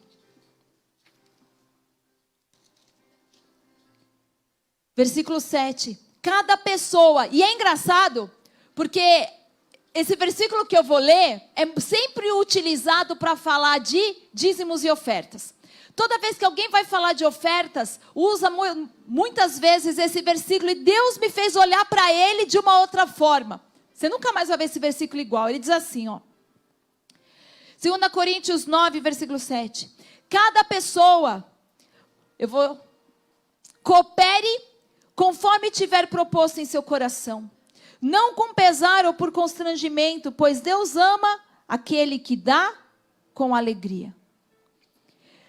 A: Versículo 7. Cada pessoa, e é engraçado, porque esse versículo que eu vou ler é sempre utilizado para falar de dízimos e ofertas. Toda vez que alguém vai falar de ofertas, usa muitas vezes esse versículo, e Deus me fez olhar para ele de uma outra forma. Você nunca mais vai ver esse versículo igual. Ele diz assim, ó. 2 Coríntios 9, versículo 7. Cada pessoa, coopere conforme tiver proposto em seu coração. Não com pesar ou por constrangimento, pois Deus ama aquele que dá com alegria.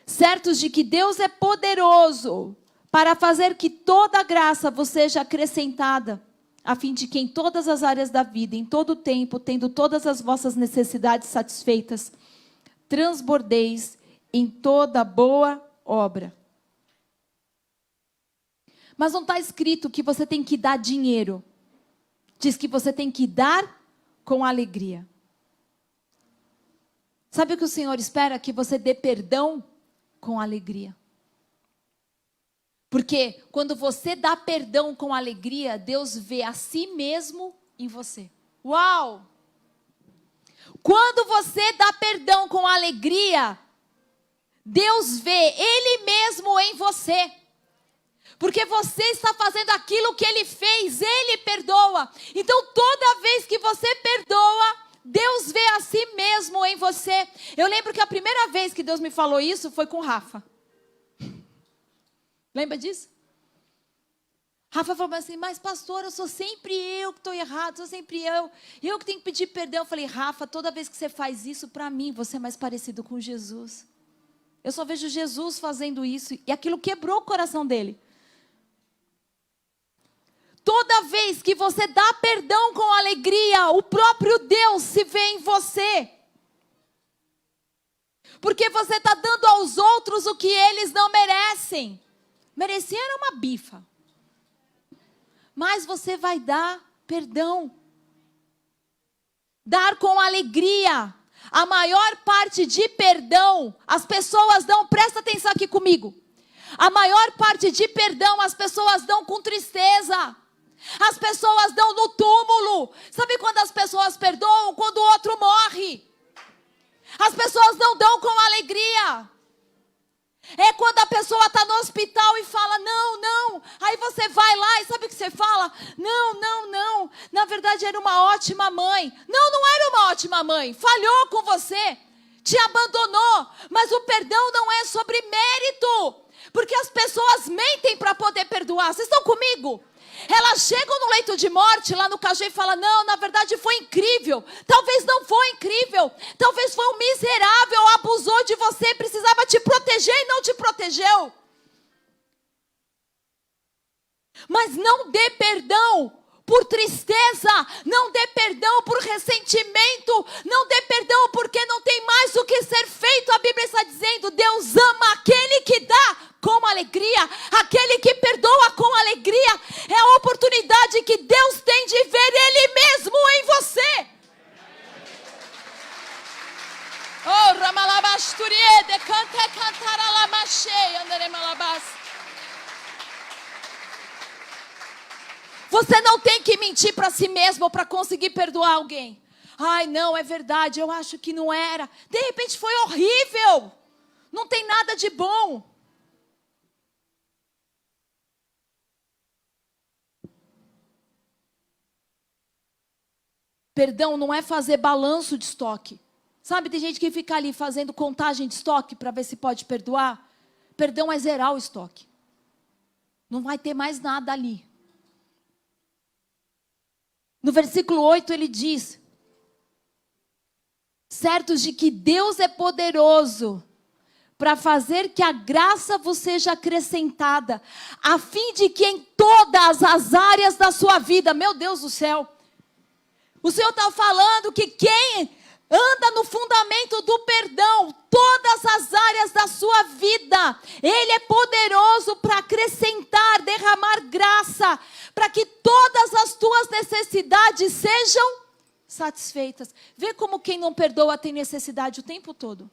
A: Certos de que Deus é poderoso para fazer que toda a graça vos seja acrescentada, a fim de que em todas as áreas da vida, em todo o tempo, tendo todas as vossas necessidades satisfeitas, transbordeis em toda boa obra. Mas não está escrito que você tem que dar dinheiro. Diz que você tem que dar com alegria. Sabe o que o Senhor espera? Que você dê perdão com alegria. Porque quando você dá perdão com alegria, Deus vê a si mesmo em você. Uau! Quando você dá perdão com alegria, Deus vê Ele mesmo em você. Porque você está fazendo aquilo que Ele fez, Ele perdoa. Então toda vez que você perdoa, Deus vê a si mesmo em você. Eu lembro que a primeira vez que Deus me falou isso foi com Rafa. Lembra disso? Rafa falou assim, mas pastor, eu sou sempre eu que estou errado, sou sempre eu que tenho que pedir perdão. Eu falei, Rafa, toda vez que você faz isso, para mim, você é mais parecido com Jesus. Eu só vejo Jesus fazendo isso, e aquilo quebrou o coração dele. Toda vez que você dá perdão com alegria, o próprio Deus se vê em você. Porque você está dando aos outros o que eles não merecem. Mereciam uma bifa. Mas você vai dar perdão. Dar com alegria. A maior parte de perdão, as pessoas dão, presta atenção aqui comigo. A maior parte de perdão, as pessoas dão com tristeza. As pessoas dão no túmulo. Sabe quando as pessoas perdoam? Quando o outro morre. As pessoas não dão com alegria. É quando a pessoa está no hospital e fala, não, não. Aí você vai lá e sabe o que você fala? Não, não, não. Na verdade era uma ótima mãe. Não, não era uma ótima mãe. Falhou com você. Te abandonou. Mas o perdão não é sobre mérito. Porque as pessoas mentem para poder perdoar. Vocês estão comigo? Elas chegam no leito de morte, lá no cajê, e falam, não, na verdade foi incrível. Talvez não foi incrível. Talvez foi um miserável, abusou de você, precisava te proteger e não te protegeu. Mas não dê perdão por tristeza, não dê perdão por ressentimento, não dê perdão porque não tem mais o que ser feito. A Bíblia está dizendo, Deus ama aquele que dá com alegria, aquele que perdoa com alegria. É a oportunidade que Deus tem de ver Ele mesmo em você. Oh, Ramalabasturie, de canta cantaralamache, andaremalabas. Você não tem que mentir para si mesmo para conseguir perdoar alguém. Ai, não, é verdade, eu acho que não era. De repente foi horrível. Não tem nada de bom. Perdão não é fazer balanço de estoque. Sabe, tem gente que fica ali fazendo contagem de estoque para ver se pode perdoar. Perdão é zerar o estoque. Não vai ter mais nada ali. No versículo 8 ele diz, certos de que Deus é poderoso para fazer que a graça vos seja acrescentada, a fim de que em todas as áreas da sua vida, meu Deus do céu, o Senhor está falando que quem anda no fundamento do perdão, todas as áreas da sua vida, Ele é poderoso para acrescentar, derramar graça, para que todas as tuas necessidades sejam satisfeitas. Vê como quem não perdoa tem necessidade o tempo todo.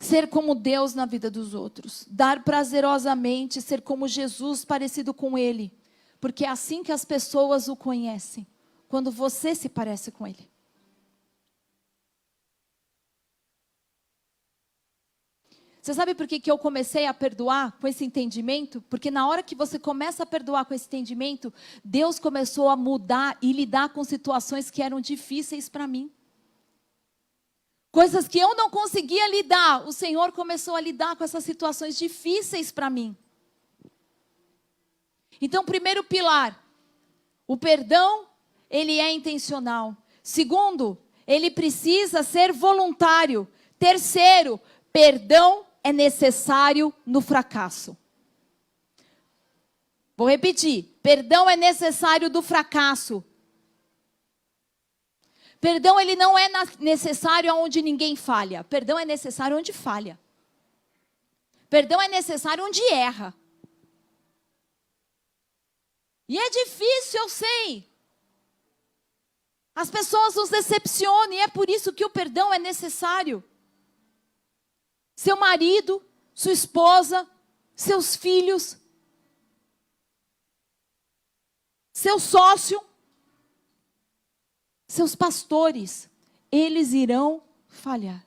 A: ser como Deus na vida dos outros. Dar prazerosamente, ser como Jesus, parecido com Ele. Porque é assim que as pessoas o conhecem. Quando você se parece com Ele. Você sabe por que eu comecei a perdoar com esse entendimento? Porque na hora que você começa a perdoar com esse entendimento, Deus começou a mudar e lidar com situações que eram difíceis para mim. Coisas que eu não conseguia lidar, o Senhor começou a lidar com essas situações difíceis para mim. Então, primeiro pilar, o perdão, ele é intencional. Segundo, ele precisa ser voluntário. Terceiro, perdão é necessário no fracasso. Vou repetir. Perdão é necessário do fracasso. Perdão, ele não é necessário onde ninguém falha. Perdão é necessário onde falha. Perdão é necessário onde erra. E é difícil, eu sei. As pessoas nos decepcionam e é por isso que o perdão é necessário. Seu marido, sua esposa, seus filhos, seu sócio, seus pastores, eles irão falhar.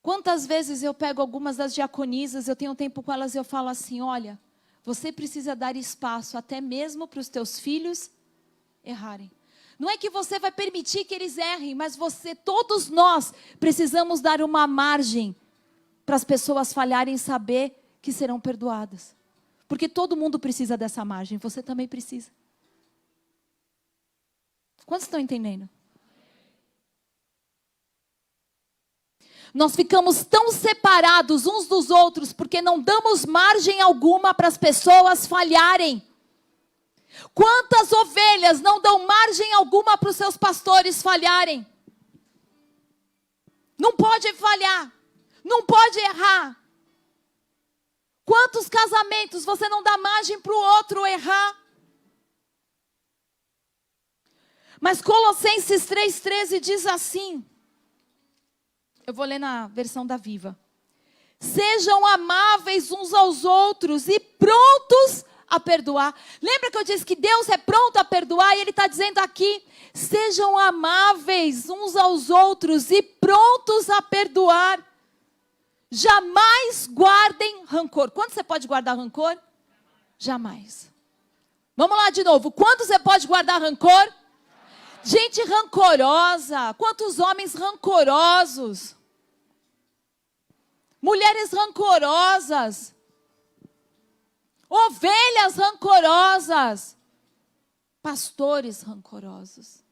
A: Quantas vezes eu pego algumas das diaconisas, eu tenho tempo com elas e eu falo assim, olha, você precisa dar espaço até mesmo para os teus filhos errarem. Não é que você vai permitir que eles errem, mas todos nós precisamos dar uma margem para as pessoas falharem e saber que serão perdoadas. Porque todo mundo precisa dessa margem, você também precisa. Quantos estão entendendo? Nós ficamos tão separados uns dos outros porque não damos margem alguma para as pessoas falharem. Quantas ovelhas não dão margem alguma para os seus pastores falharem? Não pode falhar, não pode errar. Quantos casamentos você não dá margem para o outro errar? Mas Colossenses 3,13 diz assim, eu vou ler na versão da Viva. Sejam amáveis uns aos outros e prontos a perdoar. Lembra que eu disse que Deus é pronto a perdoar? E Ele está dizendo aqui, sejam amáveis uns aos outros e prontos a perdoar. Jamais guardem rancor. Quanto você pode guardar rancor? Jamais. Vamos lá de novo. Quanto você pode guardar rancor? Gente rancorosa. Quantos homens rancorosos. Mulheres rancorosas. Ovelhas rancorosas. Pastores rancorosos.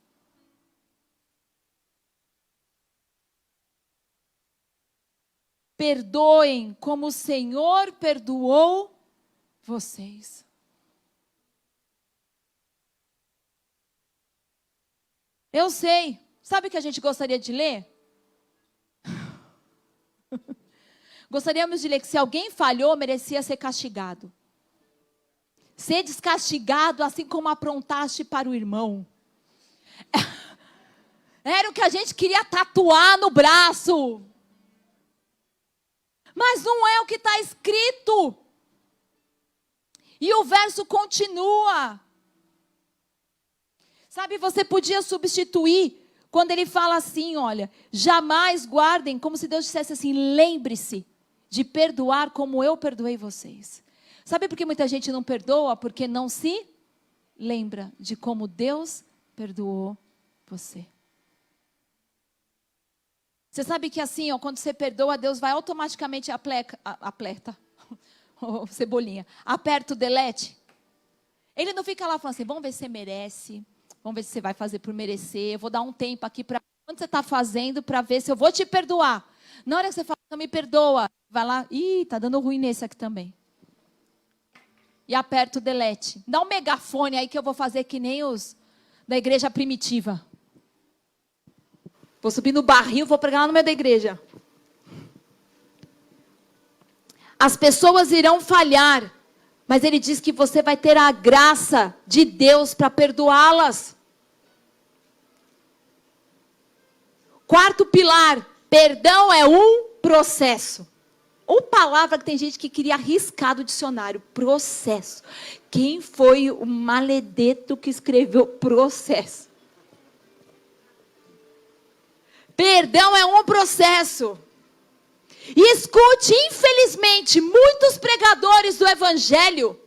A: Perdoem como o Senhor perdoou vocês. Eu sei. Sabe o que a gente gostaria de ler? Gostaríamos de ler que se alguém falhou, merecia ser castigado. Ser descastigado assim como aprontaste para o irmão. Era o que a gente queria tatuar no braço. Mas não é o que está escrito. E o verso continua. Sabe, você podia substituir quando ele fala assim, olha, jamais guardem, como se Deus dissesse assim, lembre-se de perdoar como eu perdoei vocês. Sabe por que muita gente não perdoa? Porque não se lembra de como Deus perdoou você. Você sabe que assim, ó, quando você perdoa, Deus vai automaticamente aperta, cebolinha, aperta o delete. Ele não fica lá falando assim, vamos ver se você merece, vamos ver se você vai fazer por merecer, eu vou dar um tempo aqui para quando você está fazendo para ver se eu vou te perdoar. Na hora que você fala, não me perdoa, vai lá, tá dando ruim nesse aqui também. E aperta o delete. Dá um megafone aí que eu vou fazer que nem os da igreja primitiva. Vou subir no barril, vou pregar lá no meio da igreja. As pessoas irão falhar, mas ele diz que você vai ter a graça de Deus para perdoá-las. Quarto pilar, perdão é um processo. Ou palavra que tem gente que queria arriscar do dicionário, processo. Quem foi o maledeto que escreveu processo? Perdão é um processo. E escute, infelizmente, muitos pregadores do evangelho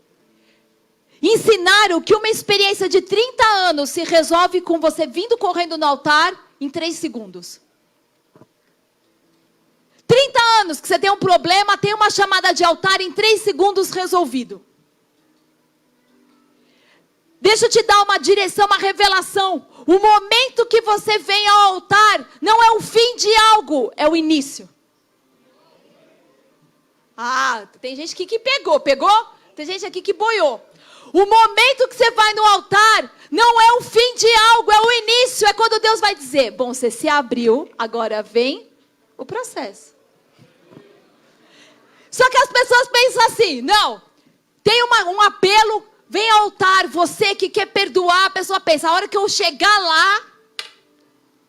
A: ensinaram que uma experiência de 30 anos se resolve com você vindo correndo no altar em 3 segundos. 30 anos que você tem um problema, tem uma chamada de altar em 3 segundos resolvido. Deixa eu te dar uma direção, uma revelação. O momento que você vem ao altar não é o fim de algo, é o início. Ah, tem gente aqui que pegou? Tem gente aqui que boiou. O momento que você vai no altar não é o fim de algo, é o início. É quando Deus vai dizer, bom, você se abriu, agora vem o processo. Só que as pessoas pensam assim, não, tem um apelo, vem ao altar, você que quer perdoar, a pessoa pensa, a hora que eu chegar lá,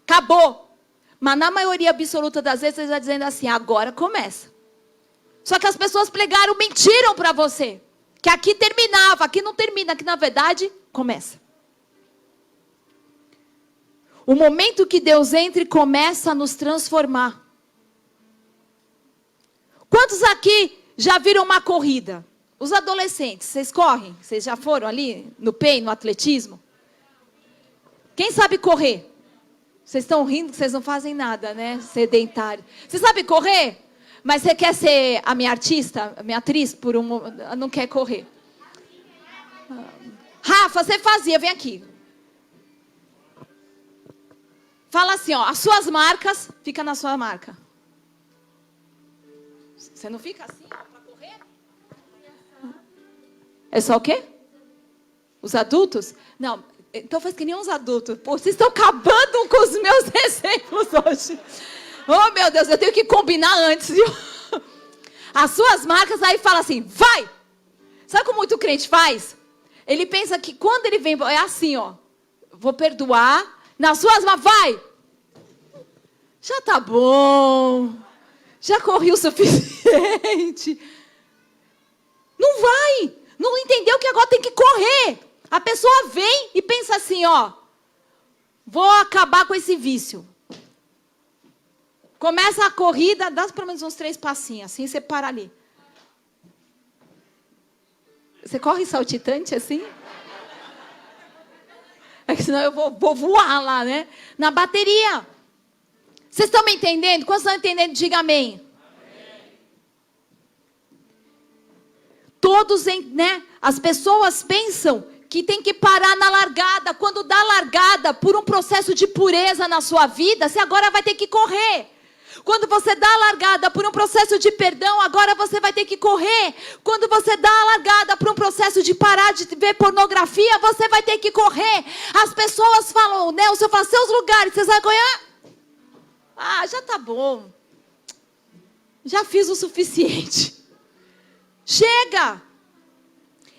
A: acabou. Mas na maioria absoluta das vezes, você está dizendo assim, agora começa. Só que as pessoas pregaram, mentiram para você. Que aqui terminava, aqui não termina, aqui na verdade começa. O momento que Deus entra e começa a nos transformar. Quantos aqui já viram uma corrida? Os adolescentes, vocês correm? Vocês já foram ali no PEI, no atletismo? Quem sabe correr? Vocês estão rindo que vocês não fazem nada, né? Sedentário. Você sabe correr? Mas você quer ser a minha artista, a minha atriz, não quer correr. Rafa, você fazia, vem aqui. Fala assim, ó, as suas marcas, fica na sua marca. Você não fica assim, ó, pra correr? É só o quê? Os adultos? Não, então faz que nem os adultos. Pô, vocês estão acabando com os meus exemplos hoje. Oh, meu Deus, eu tenho que combinar antes, viu? As suas marcas, aí fala assim, vai! Sabe como muito crente faz? Ele pensa que quando ele vem, é assim, ó. Vou perdoar, nas suas marcas, vai! Já tá bom. Já corri o suficiente. Não vai. Não entendeu que agora tem que correr. A pessoa vem e pensa assim, ó. Vou acabar com esse vício. Começa a corrida, dá pelo menos uns 3 passinhos, assim você para ali. Você corre saltitante assim? É que senão eu vou voar lá, né? Na bateria. Vocês estão me entendendo? Quantos estão entendendo? Diga amém. Todos, né? As pessoas pensam que tem que parar na largada. Quando dá largada por um processo de pureza na sua vida, você agora vai ter que correr. Quando você dá a largada por um processo de perdão, agora você vai ter que correr. Quando você dá a largada por um processo de parar de ver pornografia, você vai ter que correr. As pessoas falam, né? O Senhor fala, seus lugares, vocês vão ganhar? Ah, já tá bom. Já fiz o suficiente. Chega!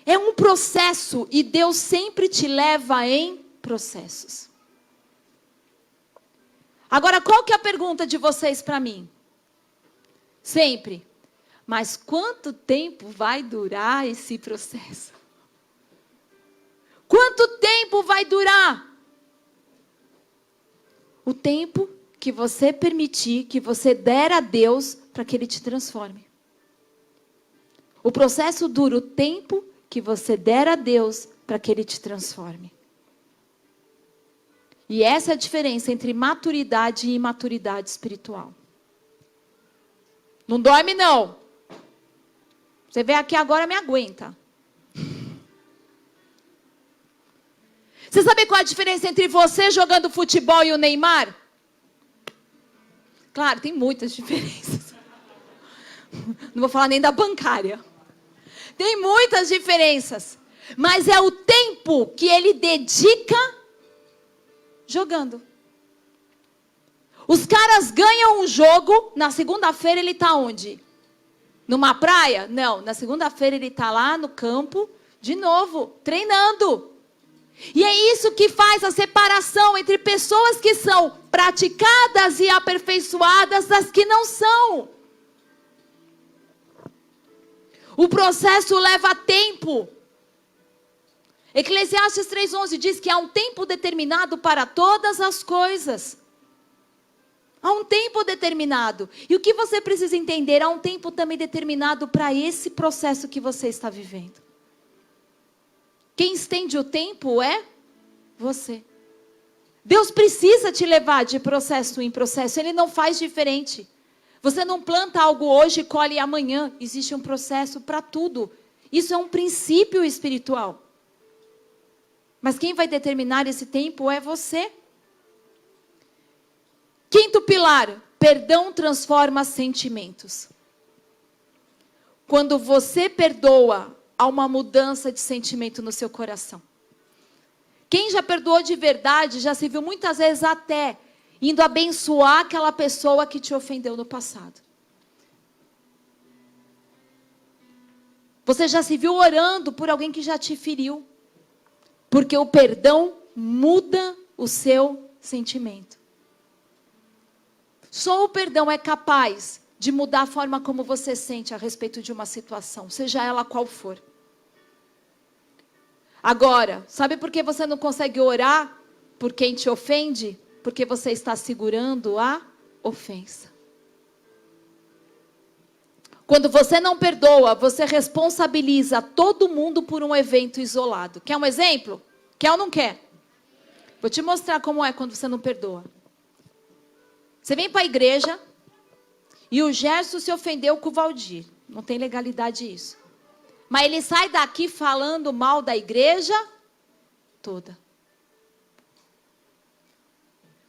A: É um processo e Deus sempre te leva em processos. Agora, qual que é a pergunta de vocês para mim? Sempre. Mas quanto tempo vai durar esse processo? Quanto tempo vai durar? O tempo que você permitir, que você der a Deus para que Ele te transforme. O processo dura o tempo que você der a Deus para que Ele te transforme. E essa é a diferença entre maturidade e imaturidade espiritual. Não dorme, não. Você veio aqui agora, me aguenta. Você sabe qual é a diferença entre você jogando futebol e o Neymar? Claro, tem muitas diferenças. Não vou falar nem da bancária. Tem muitas diferenças. Mas é o tempo que ele dedica jogando. Os caras ganham um jogo, na segunda-feira ele está onde? Numa praia? Não, na segunda-feira ele está lá no campo, de novo, treinando. E é isso que faz a separação entre pessoas que são praticadas e aperfeiçoadas das que não são. O processo leva tempo. Eclesiastes 3:11 diz que há um tempo determinado para todas as coisas. Há um tempo determinado. E o que você precisa entender? Há um tempo também determinado para esse processo que você está vivendo. Quem estende o tempo é você. Deus precisa te levar de processo em processo. Ele não faz diferente. Você não planta algo hoje e colhe amanhã. Existe um processo para tudo. Isso é um princípio espiritual. Mas quem vai determinar esse tempo é você. Quinto pilar, perdão transforma sentimentos. Quando você perdoa, há uma mudança de sentimento no seu coração. Quem já perdoou de verdade, já se viu muitas vezes até indo abençoar aquela pessoa que te ofendeu no passado. Você já se viu orando por alguém que já te feriu. Porque o perdão muda o seu sentimento. Só o perdão é capaz de mudar a forma como você sente a respeito de uma situação, seja ela qual for. Agora, sabe por que você não consegue orar por quem te ofende? Porque você está segurando a ofensa. Quando você não perdoa, você responsabiliza todo mundo por um evento isolado. Quer um exemplo? Quer ou não quer? Vou te mostrar como é quando você não perdoa. Você vem para a igreja e o Gerson se ofendeu com o Valdir. Não tem legalidade isso. Mas ele sai daqui falando mal da igreja toda.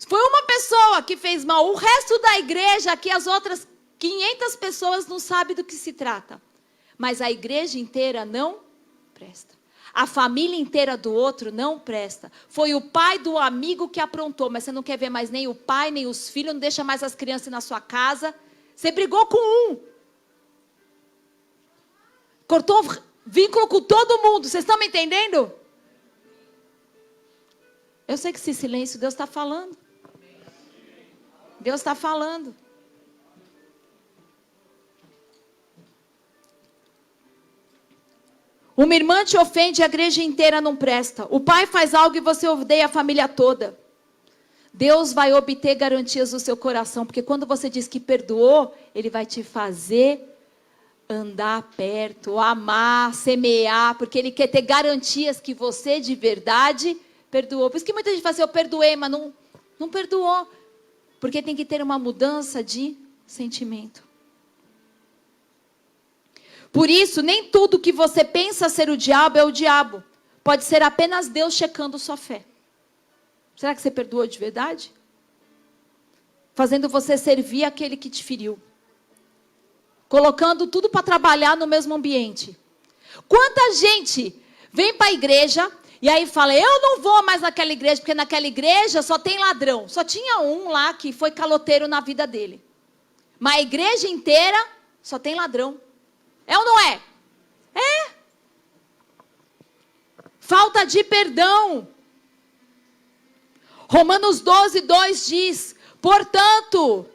A: Foi uma pessoa que fez mal. O resto da igreja, aqui as outras 500 pessoas não sabem do que se trata. Mas a igreja inteira não presta. A família inteira do outro não presta. Foi o pai do amigo que aprontou, mas você não quer ver mais nem o pai, nem os filhos, não deixa mais as crianças na sua casa. Você brigou com um. Cortou vínculo com todo mundo. Vocês estão me entendendo? Eu sei que esse silêncio, Deus está falando. Deus está falando. Uma irmã te ofende, a igreja inteira não presta. O pai faz algo e você odeia a família toda. Deus vai obter garantias do seu coração, porque quando você diz que perdoou, Ele vai te fazer andar perto, amar, semear, porque Ele quer ter garantias que você de verdade perdoou. Por isso que muita gente fala assim, eu perdoei, mas não perdoou. Porque tem que ter uma mudança de sentimento. Por isso, nem tudo que você pensa ser o diabo é o diabo. Pode ser apenas Deus checando sua fé. Será que você perdoou de verdade? Fazendo você servir aquele que te feriu. Colocando tudo para trabalhar no mesmo ambiente. Quanta gente vem para a igreja e aí fala, eu não vou mais naquela igreja, porque naquela igreja só tem ladrão. Só tinha um lá que foi caloteiro na vida dele. Mas a igreja inteira só tem ladrão. É ou não é? É. Falta de perdão. Romanos 12:2 diz, portanto,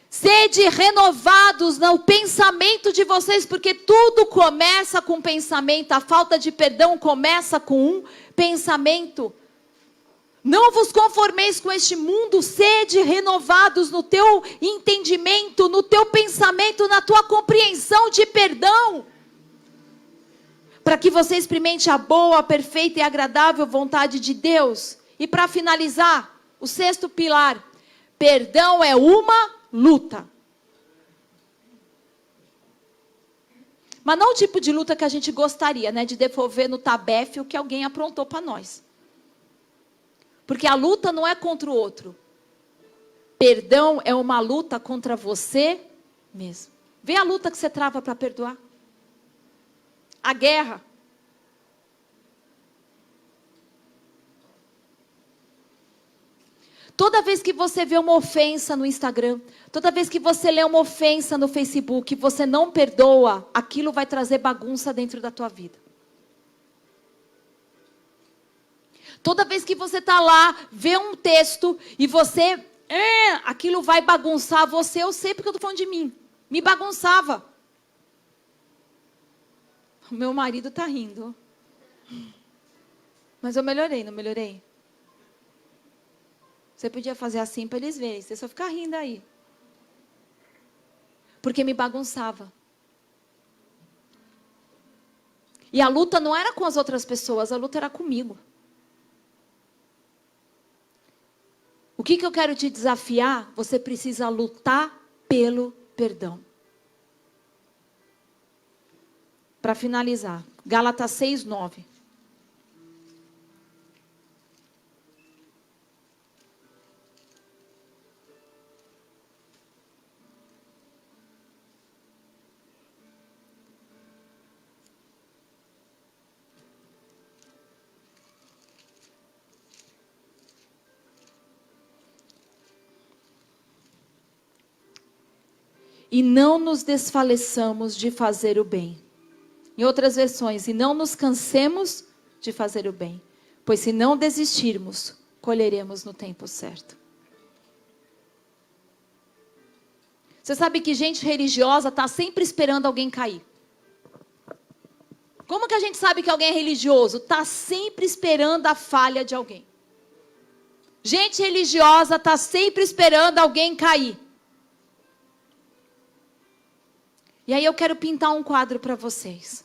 A: sede renovados no pensamento de vocês, porque tudo começa com pensamento. A falta de perdão começa com um pensamento. Não vos conformeis com este mundo, sede renovados no teu entendimento, no teu pensamento, na tua compreensão de perdão. Para que você experimente a boa, perfeita e agradável vontade de Deus. E para finalizar, o sexto pilar, perdão é uma luta. Mas não o tipo de luta que a gente gostaria, né? De devolver no tabefe o que alguém aprontou para nós. Porque a luta não é contra o outro. Perdão é uma luta contra você mesmo. Vê a luta que você trava para perdoar. A guerra. Toda vez que você vê uma ofensa no Instagram, toda vez que você lê uma ofensa no Facebook, você não perdoa, aquilo vai trazer bagunça dentro da tua vida. Toda vez que você está lá, vê um texto e você... aquilo vai bagunçar você. Eu sei porque eu estou falando de mim. Me bagunçava. O meu marido está rindo. Mas eu melhorei, não melhorei? Você podia fazer assim para eles verem. Você só ficar rindo aí. Porque me bagunçava. E a luta não era com as outras pessoas, a luta era comigo. O que eu quero te desafiar? Você precisa lutar pelo perdão. Para finalizar, Gálatas 6:9. E não nos desfaleçamos de fazer o bem. Em outras versões, e não nos cansemos de fazer o bem. Pois se não desistirmos, colheremos no tempo certo. Você sabe que gente religiosa está sempre esperando alguém cair. Como que a gente sabe que alguém é religioso? Está sempre esperando a falha de alguém. Gente religiosa está sempre esperando alguém cair. E aí eu quero pintar um quadro para vocês.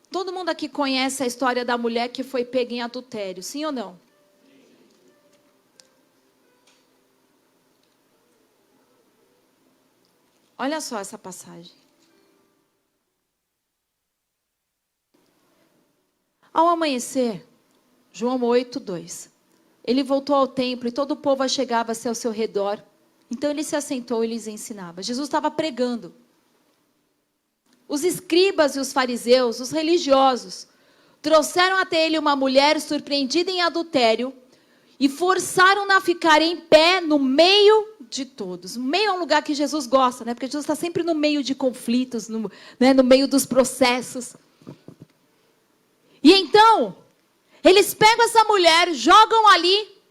A: Todo mundo aqui conhece a história da mulher que foi pega em adultério, sim ou não? Olha só essa passagem. Ao amanhecer, João 8:2. Ele voltou ao templo e todo o povo achegava-se ao seu redor. Então ele se assentou e lhes ensinava. Jesus estava pregando. Os escribas e os fariseus, os religiosos, trouxeram até ele uma mulher surpreendida em adultério e forçaram-na a ficar em pé no meio de todos. O meio é um lugar que Jesus gosta, né? Porque Jesus está sempre no meio de conflitos, no meio dos processos. E então, eles pegam essa mulher, jogam ali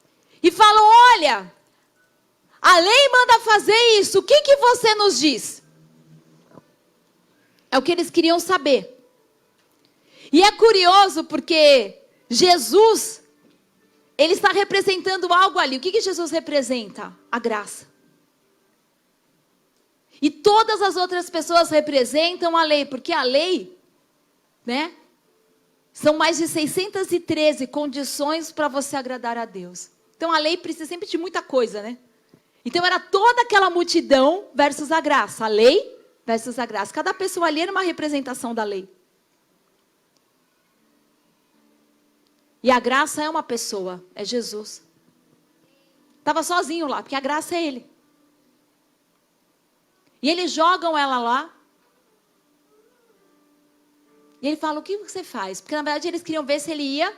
A: e falam: olha, a lei manda fazer isso, o que você nos diz? É o que eles queriam saber. E é curioso porque Jesus, ele está representando algo ali. O que Jesus representa? A graça. E todas as outras pessoas representam a lei, porque a lei, né? São mais de 613 condições para você agradar a Deus. Então a lei precisa sempre de muita coisa, né? Então era toda aquela multidão versus a graça. A lei versus a graça. Cada pessoa ali era uma representação da lei. E a graça é uma pessoa, é Jesus. Estava sozinho lá, porque a graça é Ele. E eles jogam ela lá. E ele fala: o que você faz? Porque na verdade eles queriam ver se ele ia,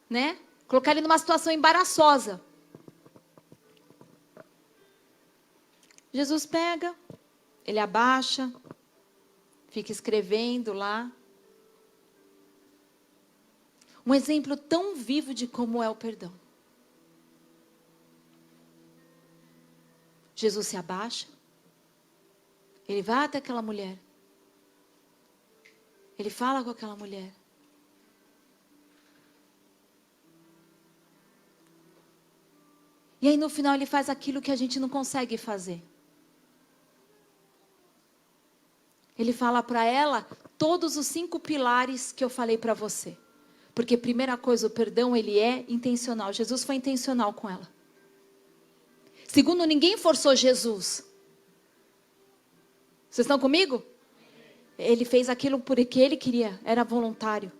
A: né, colocar ele numa situação embaraçosa. Jesus pega, ele abaixa, fica escrevendo lá. Um exemplo tão vivo de como é o perdão. Jesus se abaixa, ele vai até aquela mulher. Ele fala com aquela mulher. E aí no final ele faz aquilo que a gente não consegue fazer. Ele fala para ela todos os 5 pilares que eu falei para você. Porque primeira coisa, o perdão ele é intencional. Jesus foi intencional com ela. Segundo, ninguém forçou Jesus. Vocês estão comigo? Ele fez aquilo porque ele queria, era voluntário.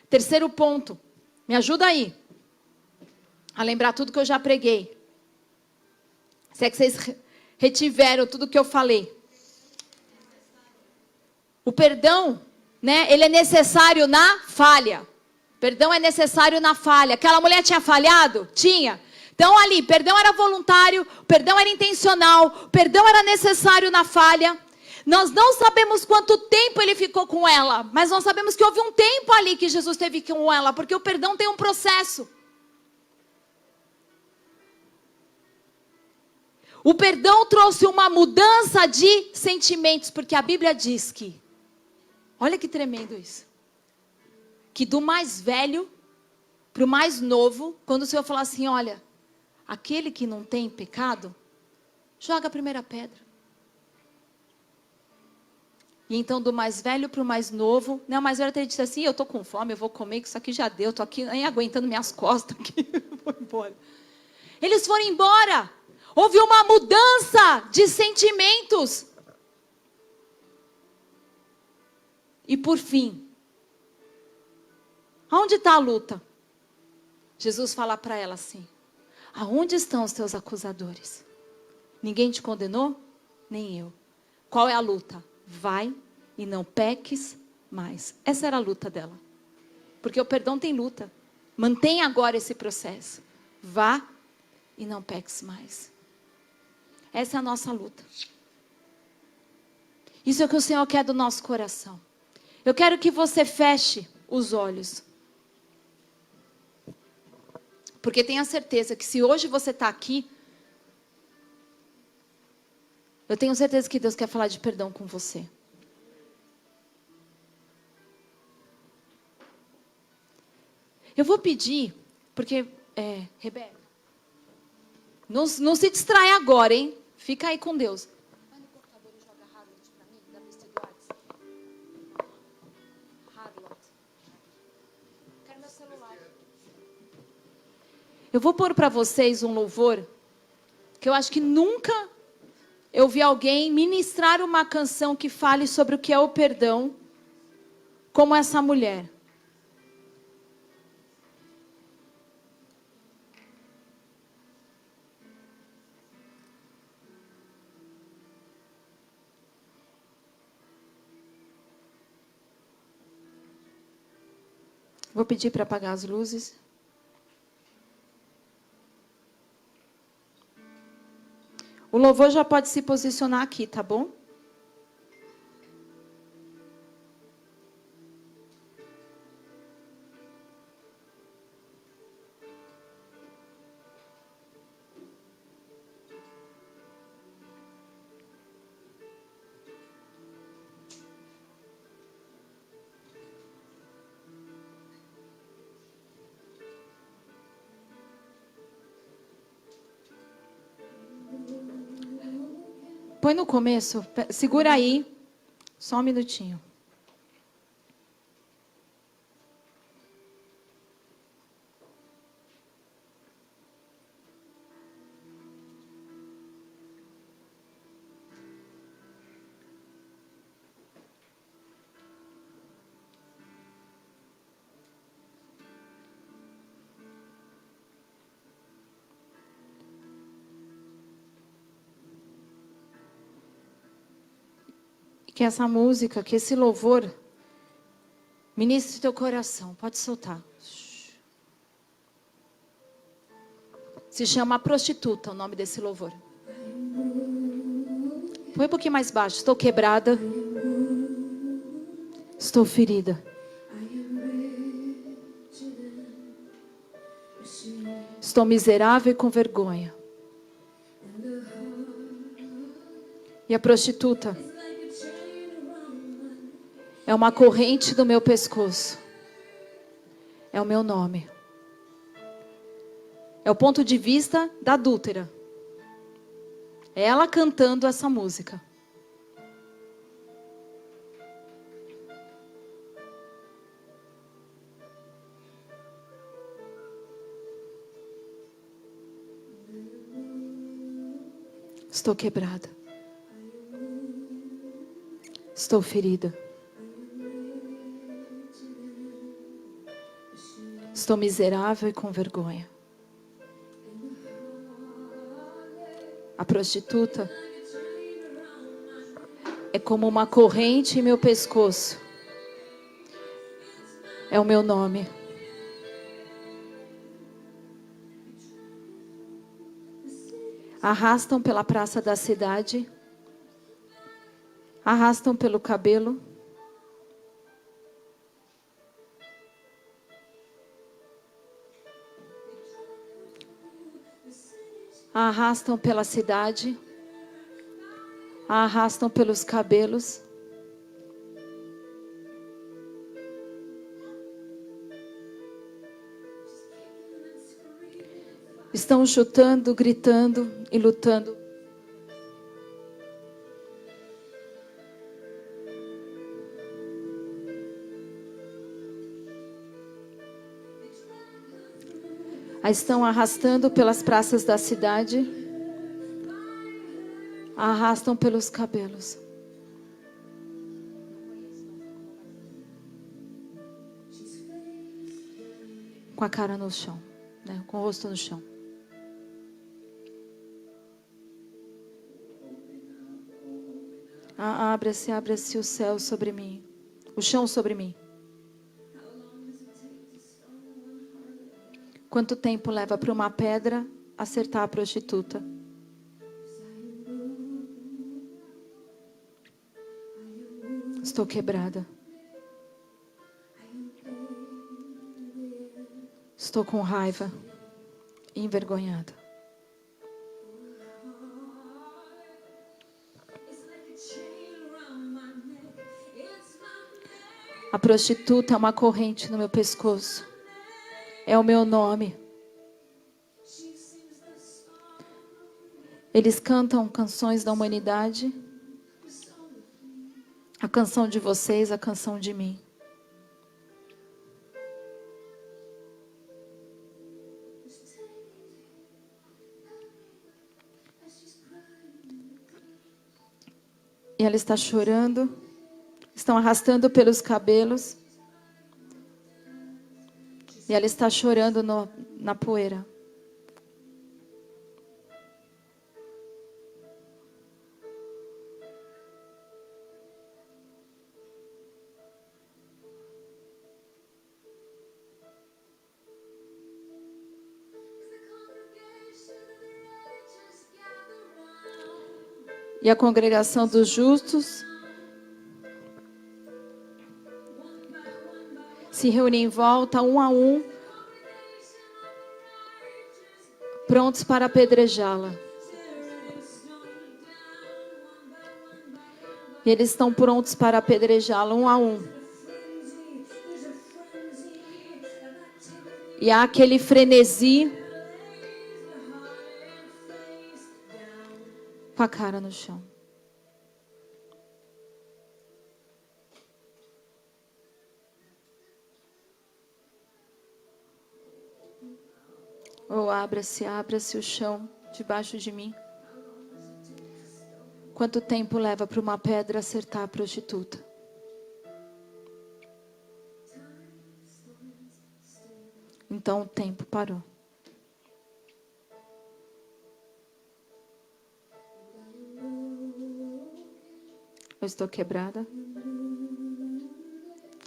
A: Terceiro ponto, me ajuda aí a lembrar tudo que eu já preguei. Se é que vocês retiveram tudo que eu falei. O perdão, né, ele é necessário na falha. Perdão é necessário na falha. Aquela mulher tinha falhado? Tinha. Então ali, perdão era voluntário, perdão era intencional, perdão era necessário na falha. Nós não sabemos quanto tempo ele ficou com ela, mas nós sabemos que houve um tempo ali que Jesus teve com ela, porque o perdão tem um processo. O perdão trouxe uma mudança de sentimentos, porque a Bíblia diz que, olha que tremendo isso, que do mais velho para o mais novo, quando o Senhor falar assim, olha, aquele que não tem pecado, joga a primeira pedra. E então do mais velho para o mais novo, né, o mais velho até disse assim, eu estou com fome, eu vou comer, que isso aqui já deu, estou aqui nem aguentando minhas costas, aqui, vou embora. Eles foram embora. Houve uma mudança de sentimentos. E por fim, aonde está a luta? Jesus fala para ela assim, aonde estão os teus acusadores? Ninguém te condenou? Nem eu. Qual é a luta? Vai e não peques mais. Essa era a luta dela. Porque o perdão tem luta. Mantenha agora esse processo. Vá e não peques mais. Essa é a nossa luta. Isso é o que o Senhor quer do nosso coração. Eu quero que você feche os olhos. Porque tenha certeza que se hoje você está aqui, eu tenho certeza que Deus quer falar de perdão com você. Eu vou pedir, porque, Rebeca, não se distrai agora, hein? Fica aí com Deus. Vai no computador e joga Harlot para mim, da lista do WhatsApp. Harlot. Quero meu celular. Eu vou pôr para vocês um louvor, que eu acho que nunca eu vi alguém ministrar uma canção que fale sobre o que é o perdão, como essa mulher. Vou pedir para apagar as luzes. O louvor já pode se posicionar aqui, tá bom? Põe no começo, segura aí, só um minutinho. Que essa música, que esse louvor ministre teu coração. Pode soltar. Se chama A Prostituta, o nome desse louvor. Põe um pouquinho mais baixo. Estou quebrada. Estou ferida. Estou miserável e com vergonha. E a prostituta é uma corrente do meu pescoço. É o meu nome. É o ponto de vista da adúltera. É ela cantando essa música. Estou quebrada. Estou ferida. Estou miserável e com vergonha. A prostituta é como uma corrente em meu pescoço. É o meu nome. Arrastam pela praça da cidade. Arrastam pelo cabelo. Arrastam pela cidade. Arrastam pelos cabelos. Estão chutando, gritando e lutando. A estão arrastando pelas praças da cidade. A arrastam pelos cabelos. Com a cara no chão, né? Com o rosto no chão. Abre-se o céu sobre mim. O chão sobre mim. Quanto tempo leva para uma pedra acertar a prostituta? Estou quebrada. Estou com raiva e envergonhada. A prostituta é uma corrente no meu pescoço. É o meu nome. Eles cantam canções da humanidade. A canção de vocês, a canção de mim. E ela está chorando. Estão arrastando pelos cabelos. E ela está chorando na poeira. E a congregação dos justos se reúne em volta, um a um, prontos para apedrejá-la. E eles estão prontos para apedrejá-la, um a um. E há aquele frenesi, com a cara no chão. Oh, abra-se o chão debaixo de mim. Quanto tempo leva para uma pedra acertar a prostituta? Então o tempo parou. Eu estou quebrada.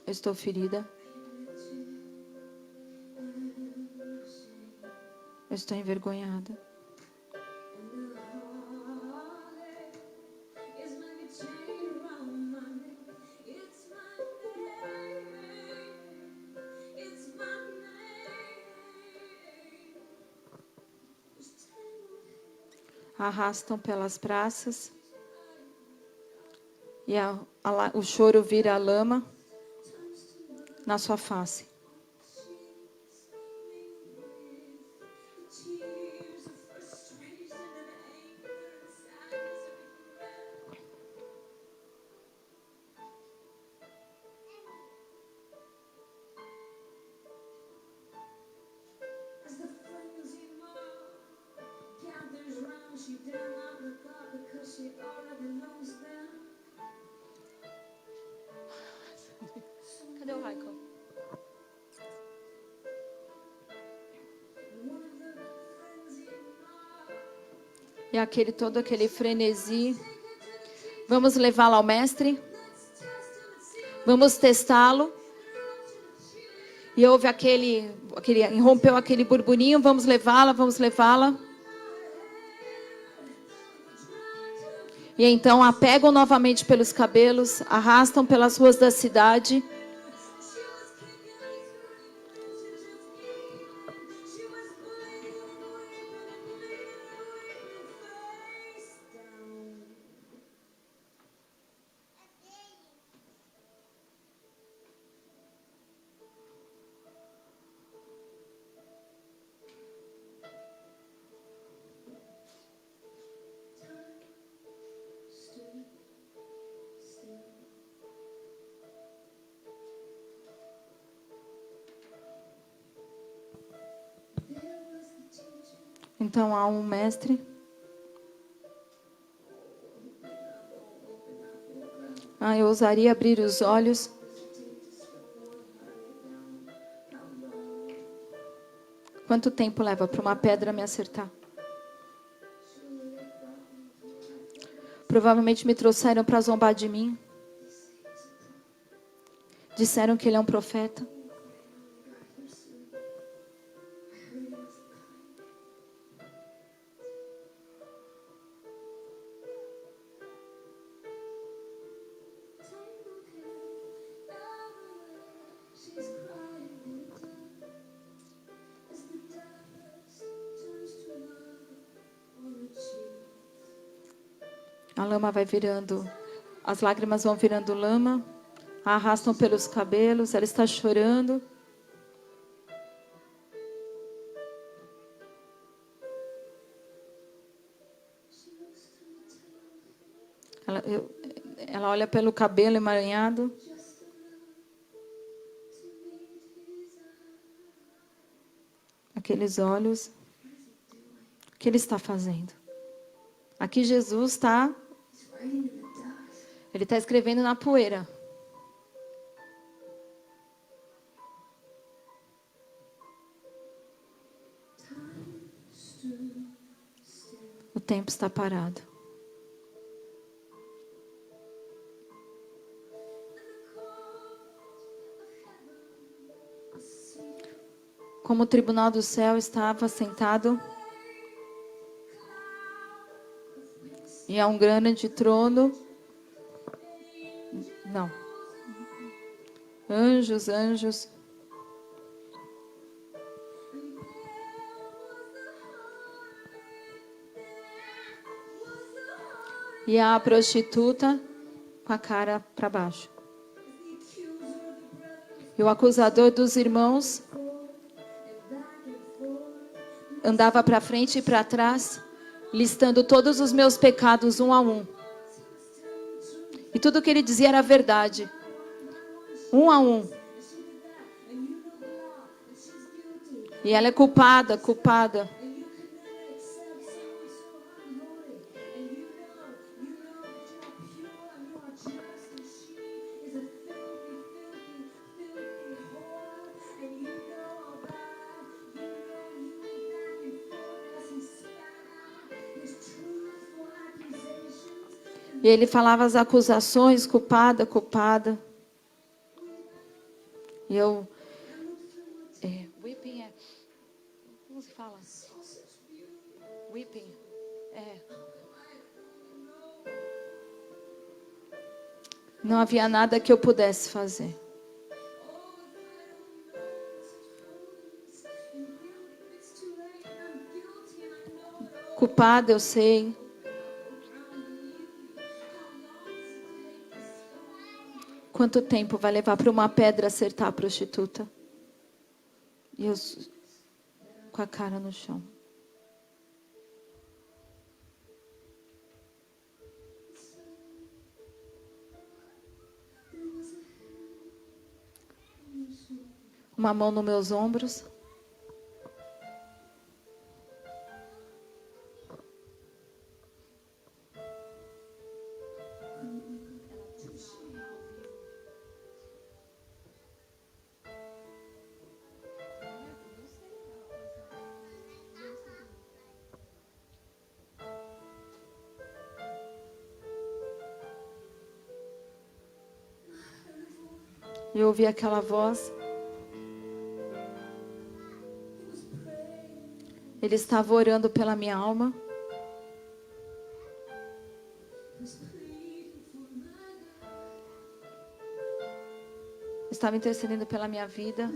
A: Eu estou ferida. Eu estou envergonhada. Arrastam pelas praças. E o choro vira a lama na sua face. Cadê o Raiko? E todo aquele frenesi. Vamos levá-lo ao mestre. Vamos testá-lo. E houve irrompeu aquele burburinho. Vamos levá-la, vamos levá-la. E então a pegam novamente pelos cabelos, arrastam pelas ruas da cidade. Então há um mestre. Eu ousaria abrir os olhos. Quanto tempo leva para uma pedra me acertar? Provavelmente me trouxeram para zombar de mim. Disseram que ele é um profeta. A lama vai virando, as lágrimas vão virando lama, a arrastam pelos cabelos, ela está chorando. Ela olha pelo cabelo emaranhado. Aqueles olhos. O que ele está fazendo? Aqui Jesus está... Ele está escrevendo na poeira. O tempo está parado. Como o tribunal do céu estava sentado. E há um grande trono. Não. Anjos, anjos. E a prostituta com a cara para baixo. E o acusador dos irmãos andava para frente e para trás, listando todos os meus pecados um a um. E tudo que ele dizia era verdade. Um a um. E ela é culpada, culpada. E ele falava as acusações, culpada, culpada. E eu... Weeping é... Como se fala? Weeping. Não havia nada que eu pudesse fazer. Culpada, eu sei. Quanto tempo vai levar para uma pedra acertar a prostituta? E eu com a cara no chão. Uma mão nos meus ombros. Eu ouvi aquela voz. Ele estava orando pela minha alma. estava intercedendo pela minha vida.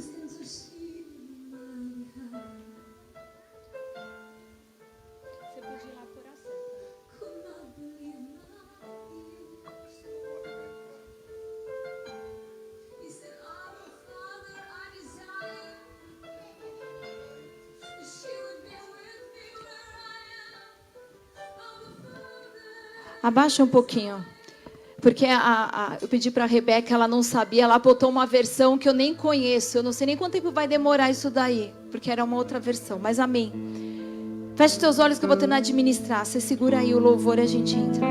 A: Abaixa um pouquinho. Porque eu pedi para a Rebeca, ela não sabia, ela botou uma versão que eu nem conheço. Eu não sei nem quanto tempo vai demorar isso daí, porque era uma outra versão, mas amém. Feche teus olhos que eu vou tentar administrar. Você segura aí o louvor e a gente entra.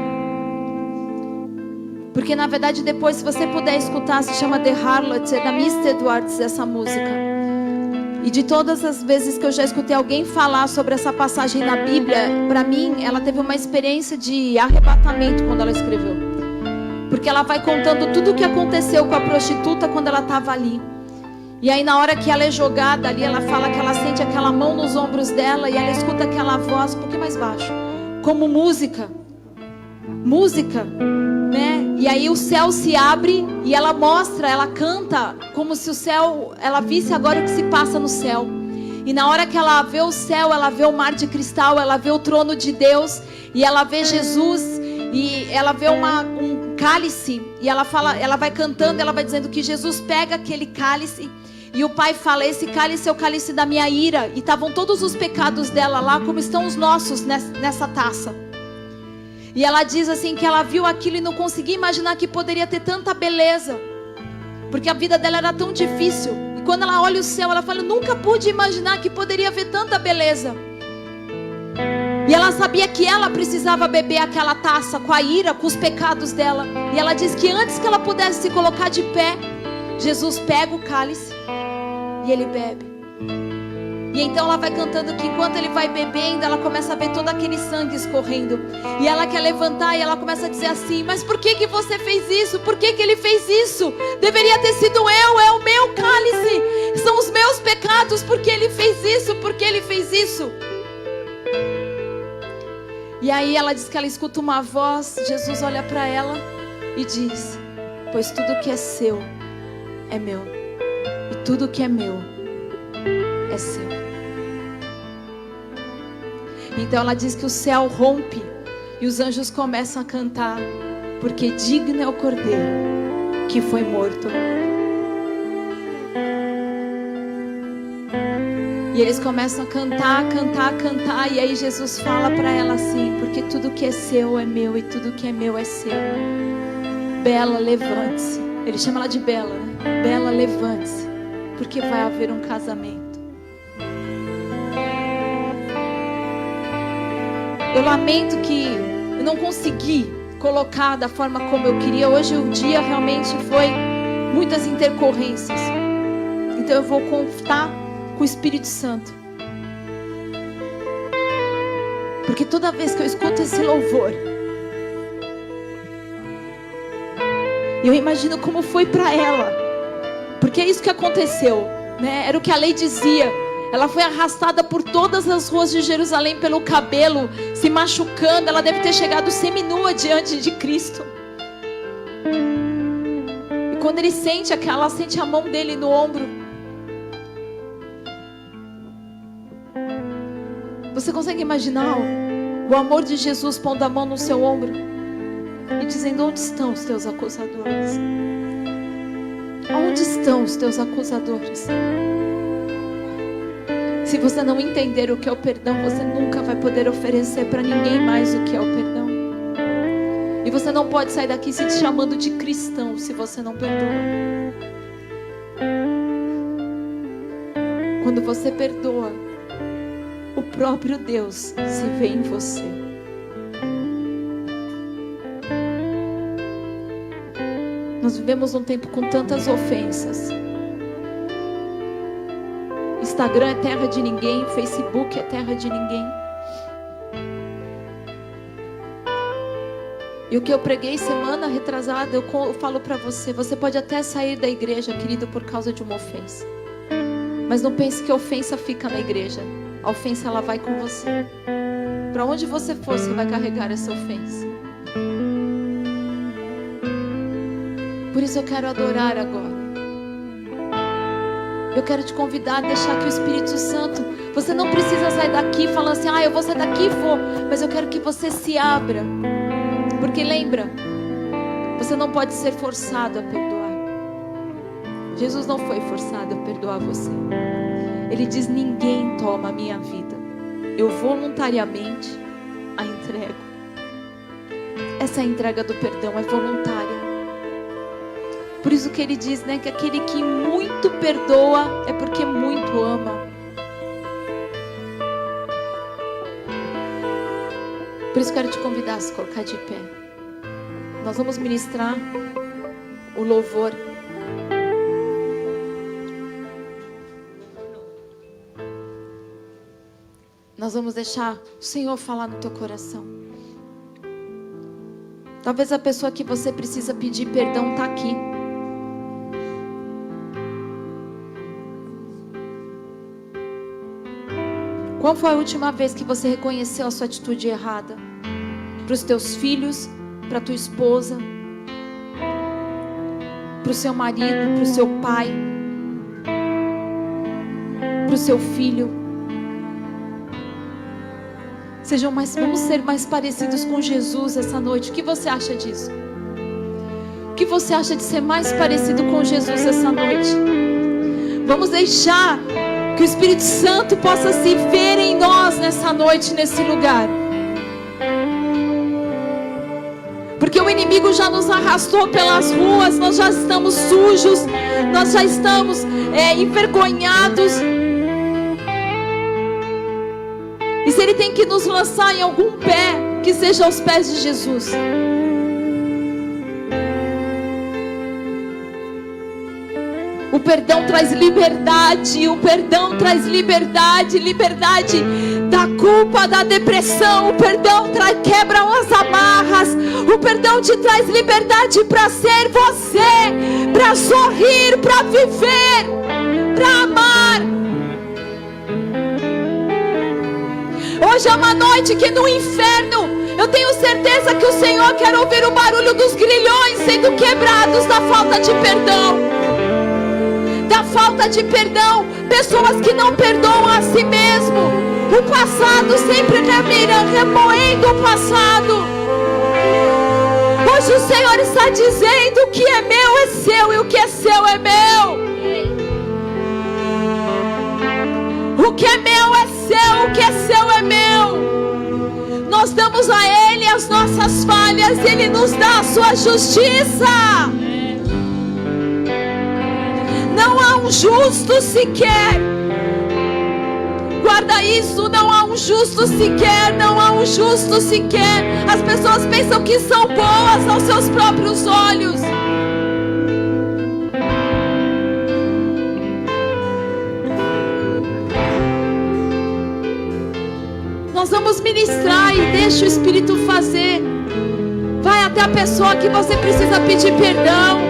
A: Porque na verdade depois, se você puder escutar, se chama The Harlot, é da Mr. Edwards essa música. E de todas as vezes que eu já escutei alguém falar sobre essa passagem na Bíblia, para mim, ela teve uma experiência de arrebatamento quando ela escreveu. Porque ela vai contando tudo o que aconteceu com a prostituta quando ela estava ali. E aí na hora que ela é jogada ali, ela fala que ela sente aquela mão nos ombros dela e ela escuta aquela voz um pouquinho mais baixo. Como música. Música, né? E aí o céu se abre e ela mostra, ela canta como se o céu, ela visse agora o que se passa no céu. E na hora que ela vê o céu, ela vê o mar de cristal, ela vê o trono de Deus e ela vê Jesus e ela vê um cálice e ela fala, ela vai cantando, ela vai dizendo que Jesus pega aquele cálice e o Pai fala, esse cálice é o cálice da minha ira, e estavam todos os pecados dela lá como estão os nossos nessa taça. E ela diz assim que ela viu aquilo e não conseguia imaginar que poderia ter tanta beleza, porque a vida dela era tão difícil. E quando ela olha o céu, ela fala, eu nunca pude imaginar que poderia haver tanta beleza. E ela sabia que ela precisava beber aquela taça com a ira, com os pecados dela. E ela diz que antes que ela pudesse se colocar de pé, Jesus pega o cálice e ele bebe. E então ela vai cantando que enquanto ele vai bebendo, ela começa a ver todo aquele sangue escorrendo. E ela quer levantar e ela começa a dizer assim, mas por que você fez isso? Por que ele fez isso? Deveria ter sido eu, é o meu cálice. São os meus pecados, porque ele fez isso, porque ele fez isso. E aí ela diz que ela escuta uma voz, Jesus olha para ela e diz, pois tudo que é seu é meu. E tudo que é meu é seu. Então ela diz que o céu rompe e os anjos começam a cantar, porque digno é o Cordeiro que foi morto. E eles começam a cantar, cantar, cantar, e aí Jesus fala para ela assim, porque tudo que é seu é meu e tudo que é meu é seu. Bela, levante-se. Ele chama ela de Bela, né? Bela, levante-se, porque vai haver um casamento. Eu lamento que eu não consegui colocar da forma como eu queria. Hoje o dia realmente foi muitas intercorrências. Então eu vou contar com o Espírito Santo. Porque toda vez que eu escuto esse louvor, eu imagino como foi para ela. Porque é isso que aconteceu, né? Era o que a lei dizia. Ela foi arrastada por todas as ruas de Jerusalém pelo cabelo, se machucando. Ela deve ter chegado seminua diante de Cristo. E quando ele sente ela sente a mão dele no ombro. Você consegue imaginar o amor de Jesus pondo a mão no seu ombro e dizendo, onde estão os teus acusadores? Onde estão os teus acusadores? Se você não entender o que é o perdão, você nunca vai poder oferecer para ninguém mais o que é o perdão. E você não pode sair daqui se te chamando de cristão se você não perdoa. Quando você perdoa, o próprio Deus se vê em você. Nós vivemos um tempo com tantas ofensas. Instagram é terra de ninguém, Facebook é terra de ninguém. E o que eu preguei semana retrasada, eu falo para você, você pode até sair da igreja, querido, por causa de uma ofensa. Mas não pense que a ofensa fica na igreja. A ofensa, ela vai com você. Para onde você for, você vai carregar essa ofensa. Por isso eu quero adorar agora. Eu quero te convidar a deixar que o Espírito Santo, você não precisa sair daqui falando assim, eu vou sair daqui e vou. Mas eu quero que você se abra. Porque lembra, você não pode ser forçado a perdoar. Jesus não foi forçado a perdoar você. Ele diz, ninguém toma a minha vida. Eu voluntariamente a entrego. Essa entrega do perdão é voluntária. Por isso que ele diz, né, que aquele que muito perdoa é porque muito ama. Por isso quero te convidar a se colocar de pé. Nós vamos ministrar o louvor. Nós vamos deixar o Senhor falar no teu coração. Talvez a pessoa que você precisa pedir perdão está aqui. Qual foi a última vez que você reconheceu a sua atitude errada? Para os teus filhos, para a tua esposa, para o seu marido, para o seu pai, para o seu filho. Vamos ser mais parecidos com Jesus essa noite. O que você acha disso? O que você acha de ser mais parecido com Jesus essa noite? Vamos deixar que o Espírito Santo possa se ver em nós nessa noite, nesse lugar. Porque o inimigo já nos arrastou pelas ruas, nós já estamos sujos, nós já estamos envergonhados. E se ele tem que nos lançar em algum pé, que seja aos pés de Jesus. O perdão traz liberdade, o perdão traz liberdade, liberdade da culpa, da depressão. O perdão quebra as amarras. O perdão te traz liberdade para ser você, para sorrir, para viver, para amar. Hoje é uma noite que no inferno, eu tenho certeza que o Senhor quer ouvir o barulho dos grilhões sendo quebrados da falta de perdão. Da falta de perdão, pessoas que não perdoam a si mesmo, o passado sempre remoendo o passado. Hoje o Senhor está dizendo: o que é meu é seu e o que é seu é meu. O que é meu é seu, o que é seu é meu. Nós damos a Ele as nossas falhas e Ele nos dá a sua justiça. Não há um justo sequer. Guarda isso, não há um justo sequer, não há um justo sequer. As pessoas pensam que são boas aos seus próprios olhos. Nós vamos ministrar e deixa o Espírito fazer. Vai até a pessoa que você precisa pedir perdão.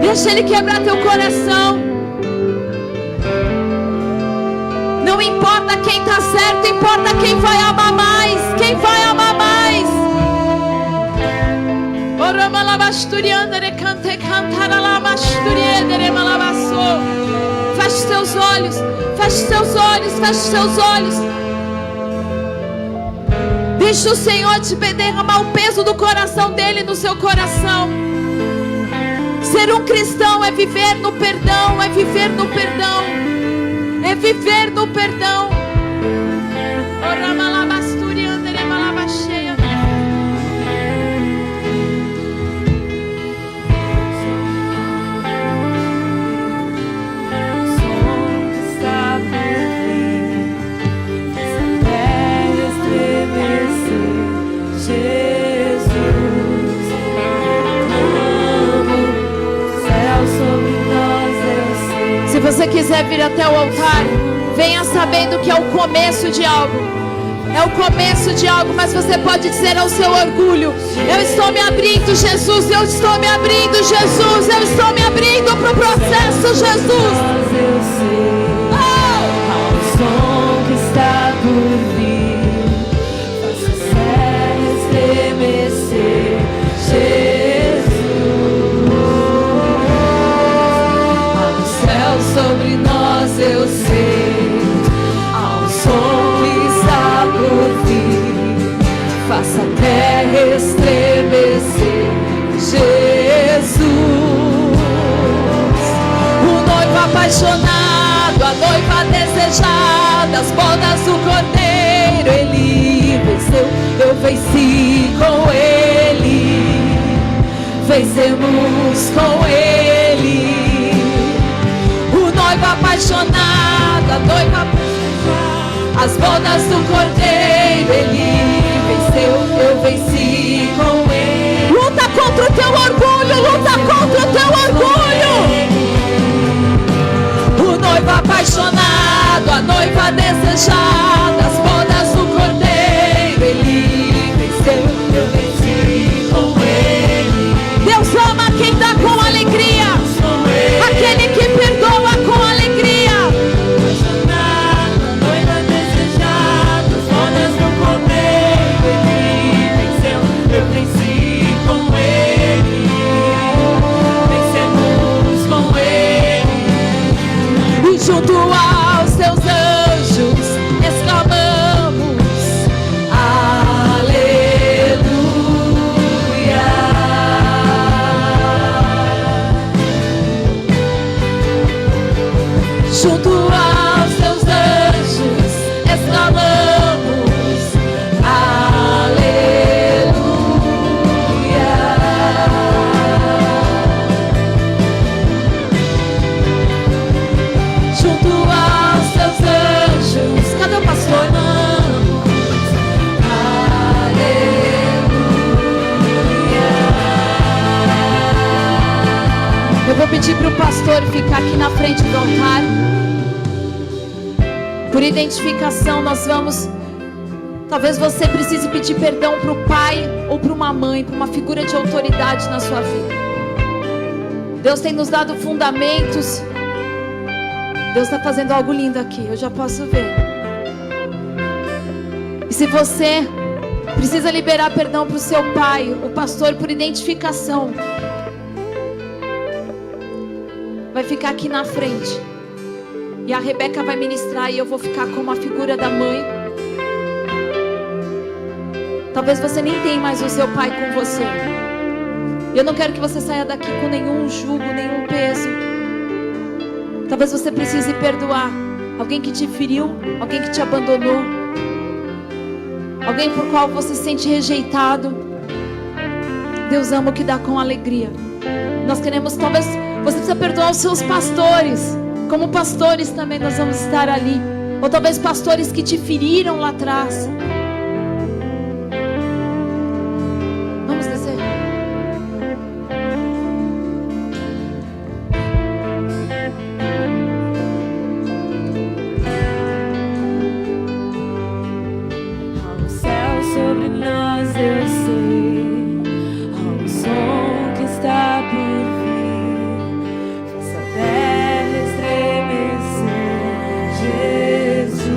A: Deixa Ele quebrar teu coração. Não importa quem está certo, importa quem vai amar mais. Quem vai amar mais. Feche seus olhos, feche seus olhos, feche seus olhos. Deixa o Senhor te derramar o peso do coração dele no seu coração. Ser um cristão é viver no perdão, é viver no perdão, é viver no perdão. Se você quiser vir até o altar, venha sabendo que é o começo de algo. É o começo de algo, mas você pode dizer ao seu orgulho: eu estou me abrindo, Jesus, eu estou me abrindo, Jesus, eu estou me abrindo para o processo, Jesus.
B: Eu sei, há um som que está por vir, faça os céus estremecer, Jesus.
A: descer. Jesus, o noivo apaixonado, a noiva desejada, as bodas do Cordeiro, ele venceu, eu venci com ele, vencemos com ele. O noivo apaixonado, a noiva apaixonada, as bodas do Cordeiro, ele venceu, eu venci com ele. Luta contra o teu orgulho, luta contra o teu orgulho. O noivo apaixonado, a noiva desejada, as bodas do Cordeiro, ele venceu, eu venci com ele. Deus ama quem dá com alegria, aquele que perdoa com alegria.
B: Apaixonado, a noiva desejada, as bodas do Cordeiro, ele venceu, eu venci com ele, vencemos com ele.
A: E junto aos teus anjos exclamamos: aleluia. Junto aos teus anjos exclamamos: aleluia. Junto aos teus anjos, cadê o pastor? Eu vou pedir para o pastor ficar aqui na frente do altar. Por identificação, nós vamos. Talvez você precise pedir perdão para o pai ou para uma mãe, para uma figura de autoridade na sua vida. Deus tem nos dado fundamentos. Deus está fazendo algo lindo aqui, eu já posso ver. E se você precisa liberar perdão para o seu pai, o pastor, por identificação, vai ficar aqui na frente. E a Rebeca vai ministrar e eu vou ficar como a figura da mãe. Talvez você nem tenha mais o seu pai com você. Eu não quero que você saia daqui com nenhum jugo, nenhum peso. Talvez você precise perdoar alguém que te feriu, alguém que te abandonou, alguém por qual você se sente rejeitado. Deus ama o que dá com alegria. Nós queremos, talvez você precisa perdoar os seus pastores. Como pastores também nós vamos estar ali. Ou talvez pastores que te feriram lá atrás. Vamos descer.
B: Há um céu sobre nós, eu sei. Há um som que está por vir. Faz a terra estremecer. Jesus,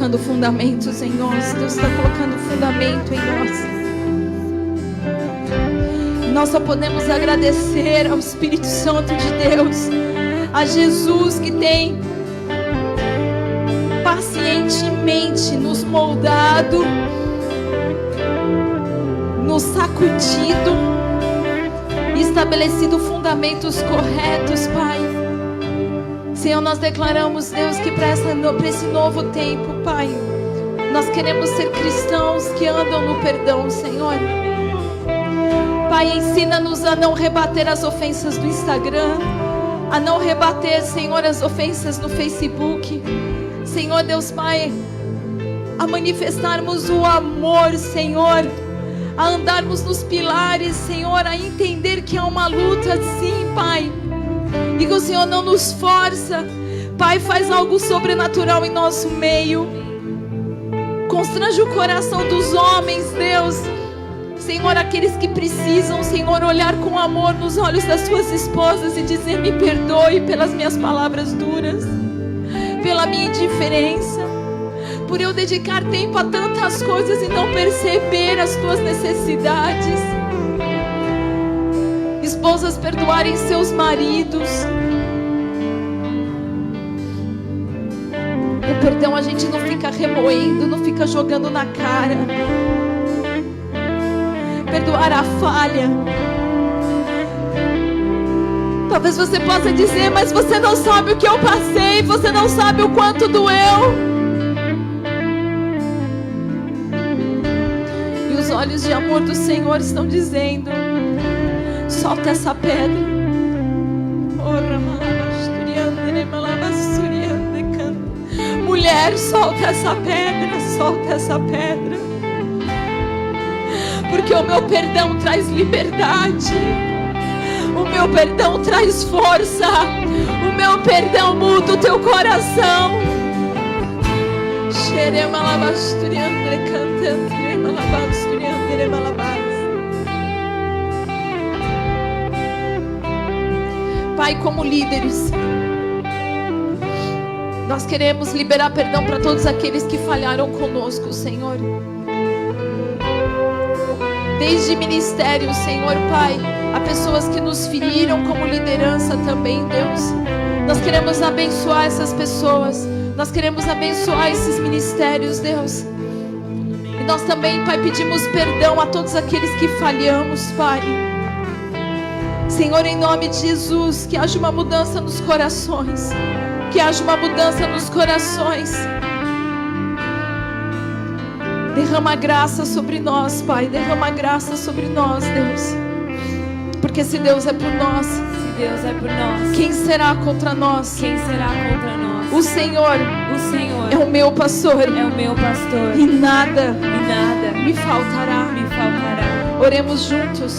A: colocando fundamentos em nós. Deus está colocando fundamento em nós. Nós só podemos agradecer ao Espírito Santo de Deus, a Jesus que tem pacientemente nos moldado, nos sacudido, estabelecido fundamentos corretos, Pai. Senhor, nós declaramos, Deus, que para esse novo tempo, Pai, nós queremos ser cristãos que andam no perdão, Senhor. Pai, ensina-nos a não rebater as ofensas do Instagram, a não rebater, Senhor, as ofensas no Facebook. Senhor Deus Pai, a manifestarmos o amor, Senhor, a andarmos nos pilares, Senhor, a entender que há uma luta, sim, Pai, e que o Senhor não nos força. Pai, faz algo sobrenatural em nosso meio, constrange o coração dos homens, Deus. Senhor, aqueles que precisam, Senhor, olhar com amor nos olhos das suas esposas e dizer: me perdoe pelas minhas palavras duras, pela minha indiferença, por eu dedicar tempo a tantas coisas e não perceber as tuas necessidades. Esposas perdoarem seus maridos. O perdão a gente não fica remoendo, não fica jogando na cara. Perdoar a falha. Talvez você possa dizer: mas você não sabe o que eu passei, você não sabe o quanto doeu. E os olhos de amor do Senhor estão dizendo: solta essa pedra. Mulher, solta essa pedra, solta essa pedra. Porque o meu perdão traz liberdade, o meu perdão traz força, o meu perdão muda o teu coração. Pai, como líderes, nós queremos liberar perdão para todos aqueles que falharam conosco, Senhor. Desde ministério, Senhor, Pai, há pessoas que nos feriram como liderança também, Deus. Nós queremos abençoar essas pessoas, nós queremos abençoar esses ministérios, Deus. E nós também, Pai, pedimos perdão a todos aqueles que falhamos, Pai. Senhor, em nome de Jesus, que haja uma mudança nos corações, que haja uma mudança nos corações. Derrama graça sobre nós, Pai. Derrama graça sobre nós, Deus. Porque se Deus é por nós, quem será contra nós?
B: Quem será contra nós?
A: O Senhor
B: é
A: o meu pastor.
B: É o meu pastor.
A: E nada
B: me faltará.
A: Oremos juntos.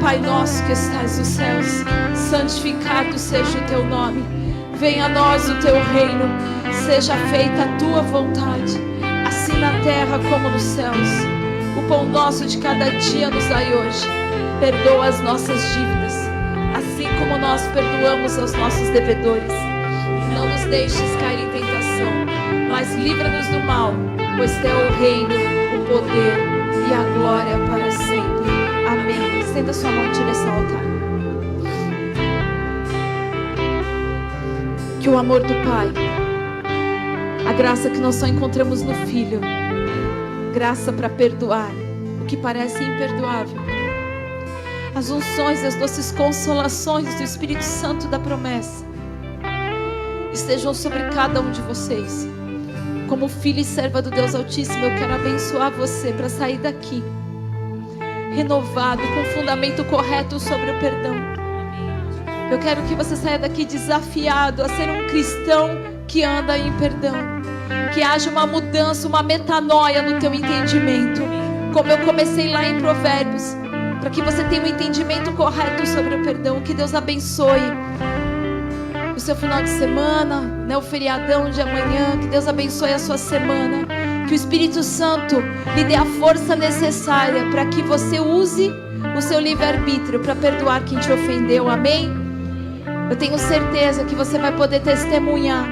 A: Pai nosso que estás nos céus, santificado seja o teu nome. Venha a nós o teu reino. Seja feita a tua vontade, assim na terra como nos céus. O pão nosso de cada dia nos dai hoje. Perdoa as nossas dívidas, assim como nós perdoamos aos nossos devedores. Não nos deixes cair em tentação, mas livra-nos do mal, pois teu é o reino, o poder e a glória para sempre. Amém. Estenda sua mão em direção ao altar. Que o amor do Pai, a graça que nós só encontramos no Filho, graça para perdoar o que parece imperdoável, as unções e as doces consolações do Espírito Santo da promessa estejam sobre cada um de vocês. Como filha e serva do Deus Altíssimo, eu quero abençoar você para sair daqui renovado, com fundamento correto sobre o perdão. Eu quero que você saia daqui desafiado a ser um cristão que anda em perdão. Que haja uma mudança, uma metanoia no teu entendimento. Como eu comecei lá em Provérbios, para que você tenha um entendimento correto sobre o perdão. Que Deus abençoe o seu final de semana, né, o feriadão de amanhã. Que Deus abençoe a sua semana. Que o Espírito Santo lhe dê a força necessária para que você use o seu livre-arbítrio para perdoar quem te ofendeu. Amém? Eu tenho certeza que você vai poder testemunhar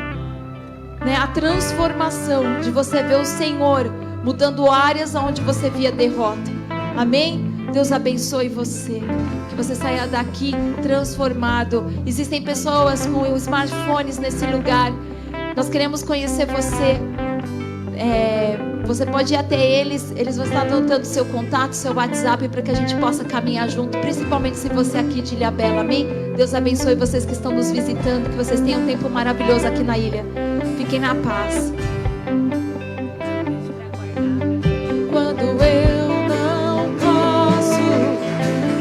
A: né, a transformação de você ver o Senhor mudando áreas onde você via derrota. Amém? Deus abençoe você. Que você saia daqui transformado. Existem pessoas com smartphones nesse lugar. Nós queremos conhecer você. Você pode ir até eles. Eles vão estar anotando seu contato, seu WhatsApp, para que a gente possa caminhar junto. Principalmente se você é aqui de Ilhabela. Amém? Deus abençoe vocês que estão nos visitando. Que vocês tenham um tempo maravilhoso aqui na ilha. Fiquem na paz. Quando eu não posso,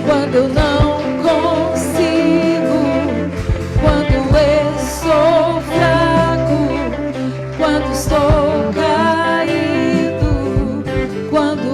A: quando eu não consigo, quando eu sou fraco, quando estou caído, quando